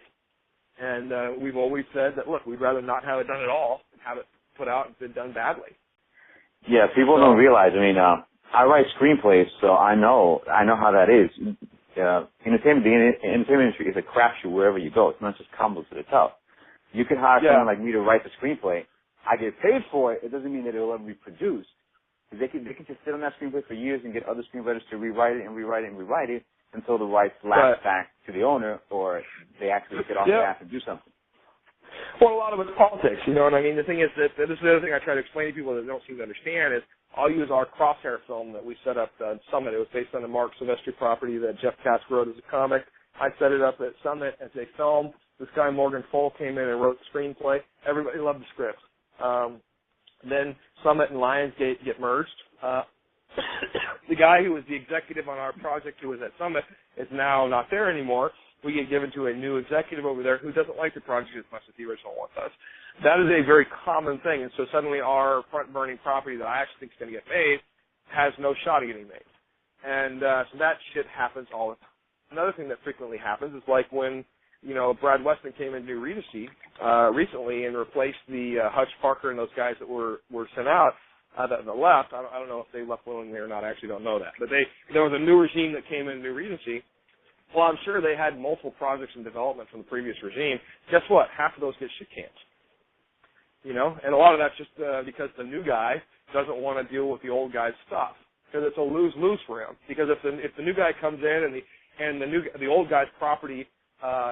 and we've always said that, look, we'd rather not have it done at all than have it put out and been done badly. Yeah, people don't realize. I mean, I write screenplays, so I know how that is. The entertainment industry is a crapshoot wherever you go. It's not just comic books that are tough. You can hire someone like me to write the screenplay. I get paid for it. It doesn't mean that it will ever be produced. They can just sit on that screenplay for years and get other screenwriters to rewrite it until the rights lapse back to the owner, or they actually get off the ass and do something. Well, a lot of it's politics, you know what I mean? The thing is that this is the other thing I try to explain to people that don't seem to understand is I'll use our Crosshair film that we set up at Summit. It was based on the Mark Silvestri property that Jeff Katz wrote as a comic. I set it up at Summit as a film. This guy, Morgan Fole, came in and wrote the screenplay. Everybody loved the script. Then Summit and Lionsgate get merged. The guy who was the executive on our project who was at Summit is now not there anymore. We get given to a new executive over there who doesn't like the project as much as the original one does. That is a very common thing, and so suddenly our front-burning property that I actually think is going to get made has no shot at getting made. And so that shit happens all the time. Another thing that frequently happens is like when, Brad Weston came into New Regency recently and replaced the Hutch Parker and those guys that were sent out that left. I don't know if they left willingly or not. I actually don't know that. But there was a new regime that came into New Regency. Well, I'm sure they had multiple projects in development from the previous regime. Guess what? Half of those get shit canned. And a lot of that's just because the new guy doesn't want to deal with the old guy's stuff because it's a lose-lose for him. Because if the new guy comes in and the old guy's property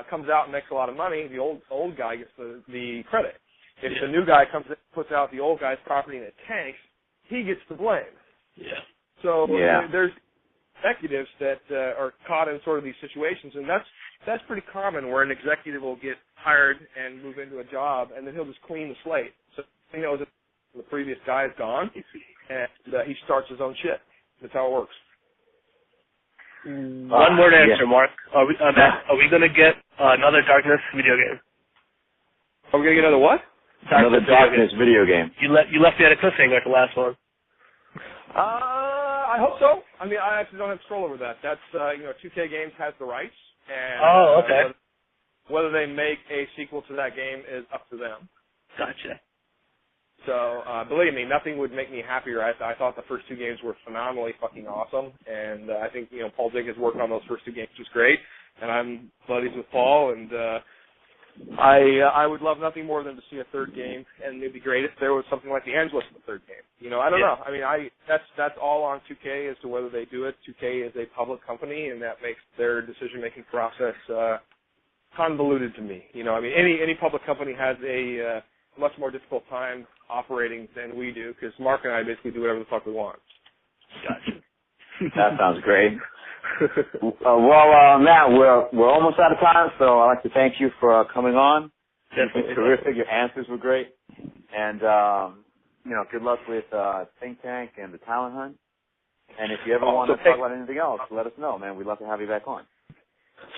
comes out and makes a lot of money, the old guy gets the credit. If the new guy comes in and puts out the old guy's property and it tanks, he gets the blame. Yeah. So there's executives that are caught in sort of these situations, and that's that's pretty common where an executive will get hired and move into a job, and then he'll just clean the slate. So he knows that the previous guy is gone, and he starts his own shit. That's how it works. One word answer, Mark. Are we going to get another Darkness video game? Are we going to get another what? Another Darkness video game. You left me at a cliffhanger at the last one. I hope so. I mean, I actually don't have control over that. That's 2K Games has the rights, and okay. Whether they make a sequel to that game is up to them. Gotcha. So, believe me, nothing would make me happier. I thought the first two games were phenomenally fucking awesome, and I think, Paul Diggins working on those first two games was great, and I'm buddies with Paul, and I would love nothing more than to see a third game, and it'd be great if there was something like the Angeles in the third game. I don't know. I mean, that's all on 2K as to whether they do it. 2K is a public company, and that makes their decision-making process convoluted to me. I mean, any public company has a much more difficult time operating than we do, because Mark and I basically do whatever the fuck we want. Gotcha. That sounds great. Matt, we're almost out of time, so I'd like to thank you for coming on. Definitely. Terrific. Your answers were great. And, good luck with Think Tank and the Talent Hunt. And if you ever want to talk about anything else, let us know, man. We'd love to have you back on.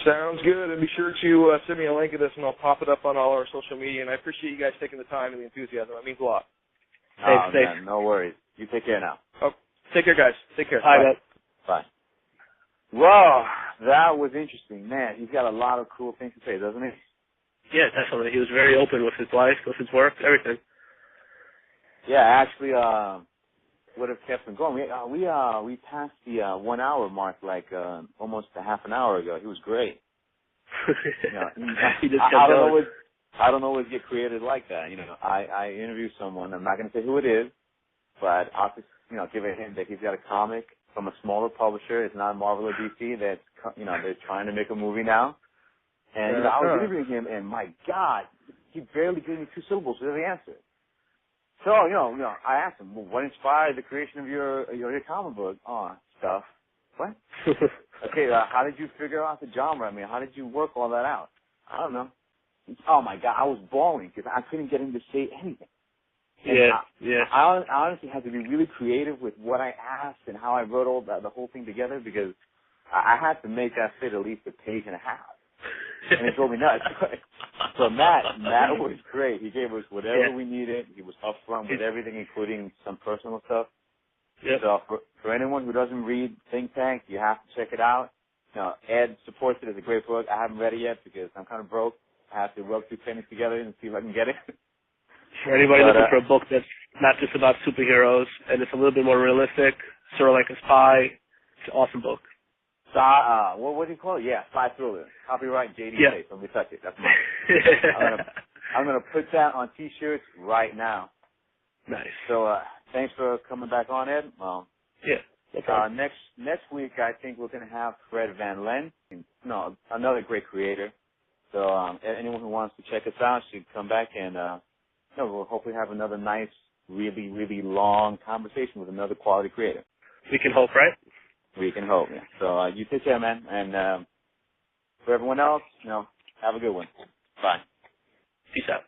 Sounds good. And be sure to send me a link of this, and I'll pop it up on all our social media. And I appreciate you guys taking the time and the enthusiasm. It means a lot. Safe. Man, no worries. You take care now. Oh, take care, guys. Take care. Bye. Bye. Well, that was interesting. Man, he's got a lot of cool things to say, doesn't he? Yeah, definitely. He was very open with his life, with his work, everything. Yeah, actually, would have kept him going. We passed the 1 hour mark almost a half an hour ago. He was great. He just kept going. I don't always get created like that. I interview someone. I'm not going to say who it is, but I'll just give a hint that he's got a comic from a smaller publisher. It's not Marvel or DC. That's they're trying to make a movie now. And I was interviewing him, and my God, he barely gave me 2 syllables for the answer. So I asked him, well, what inspired the creation of your comic book stuff? What? Okay, how did you figure out the genre? I mean, how did you work all that out? I don't know. Oh my God, I was bawling because I couldn't get him to say anything. Yeah. I honestly had to be really creative with what I asked and how I wrote the whole thing together, because I had to make that fit at least a page and a half. And it drove me nuts. So Matt was great. He gave us whatever we needed. He was upfront with everything, including some personal stuff. Yep. So for anyone who doesn't read Think Tank, you have to check it out. Ed supports it as a great book. I haven't read it yet because I'm kind of broke. I have to rub 2 pennies together and see if I can get it. For anybody looking for a book that's not just about superheroes and it's a little bit more realistic, sort of like a spy, it's an awesome book. What do you call it? Yeah, spy thriller. Copyright JD Tape. Let me touch it. That's mine. I'm gonna put that on T-shirts right now. Nice. So thanks for coming back on, Ed. Well, yeah. Next week I think we're gonna have Fred Van Len. Another great creator. So anyone who wants to check us out should come back and we'll hopefully have another nice, really, really long conversation with another quality creator. We can hope, right? We can hope, yeah. So you take care, man. And for everyone else, have a good one. Bye. Peace out.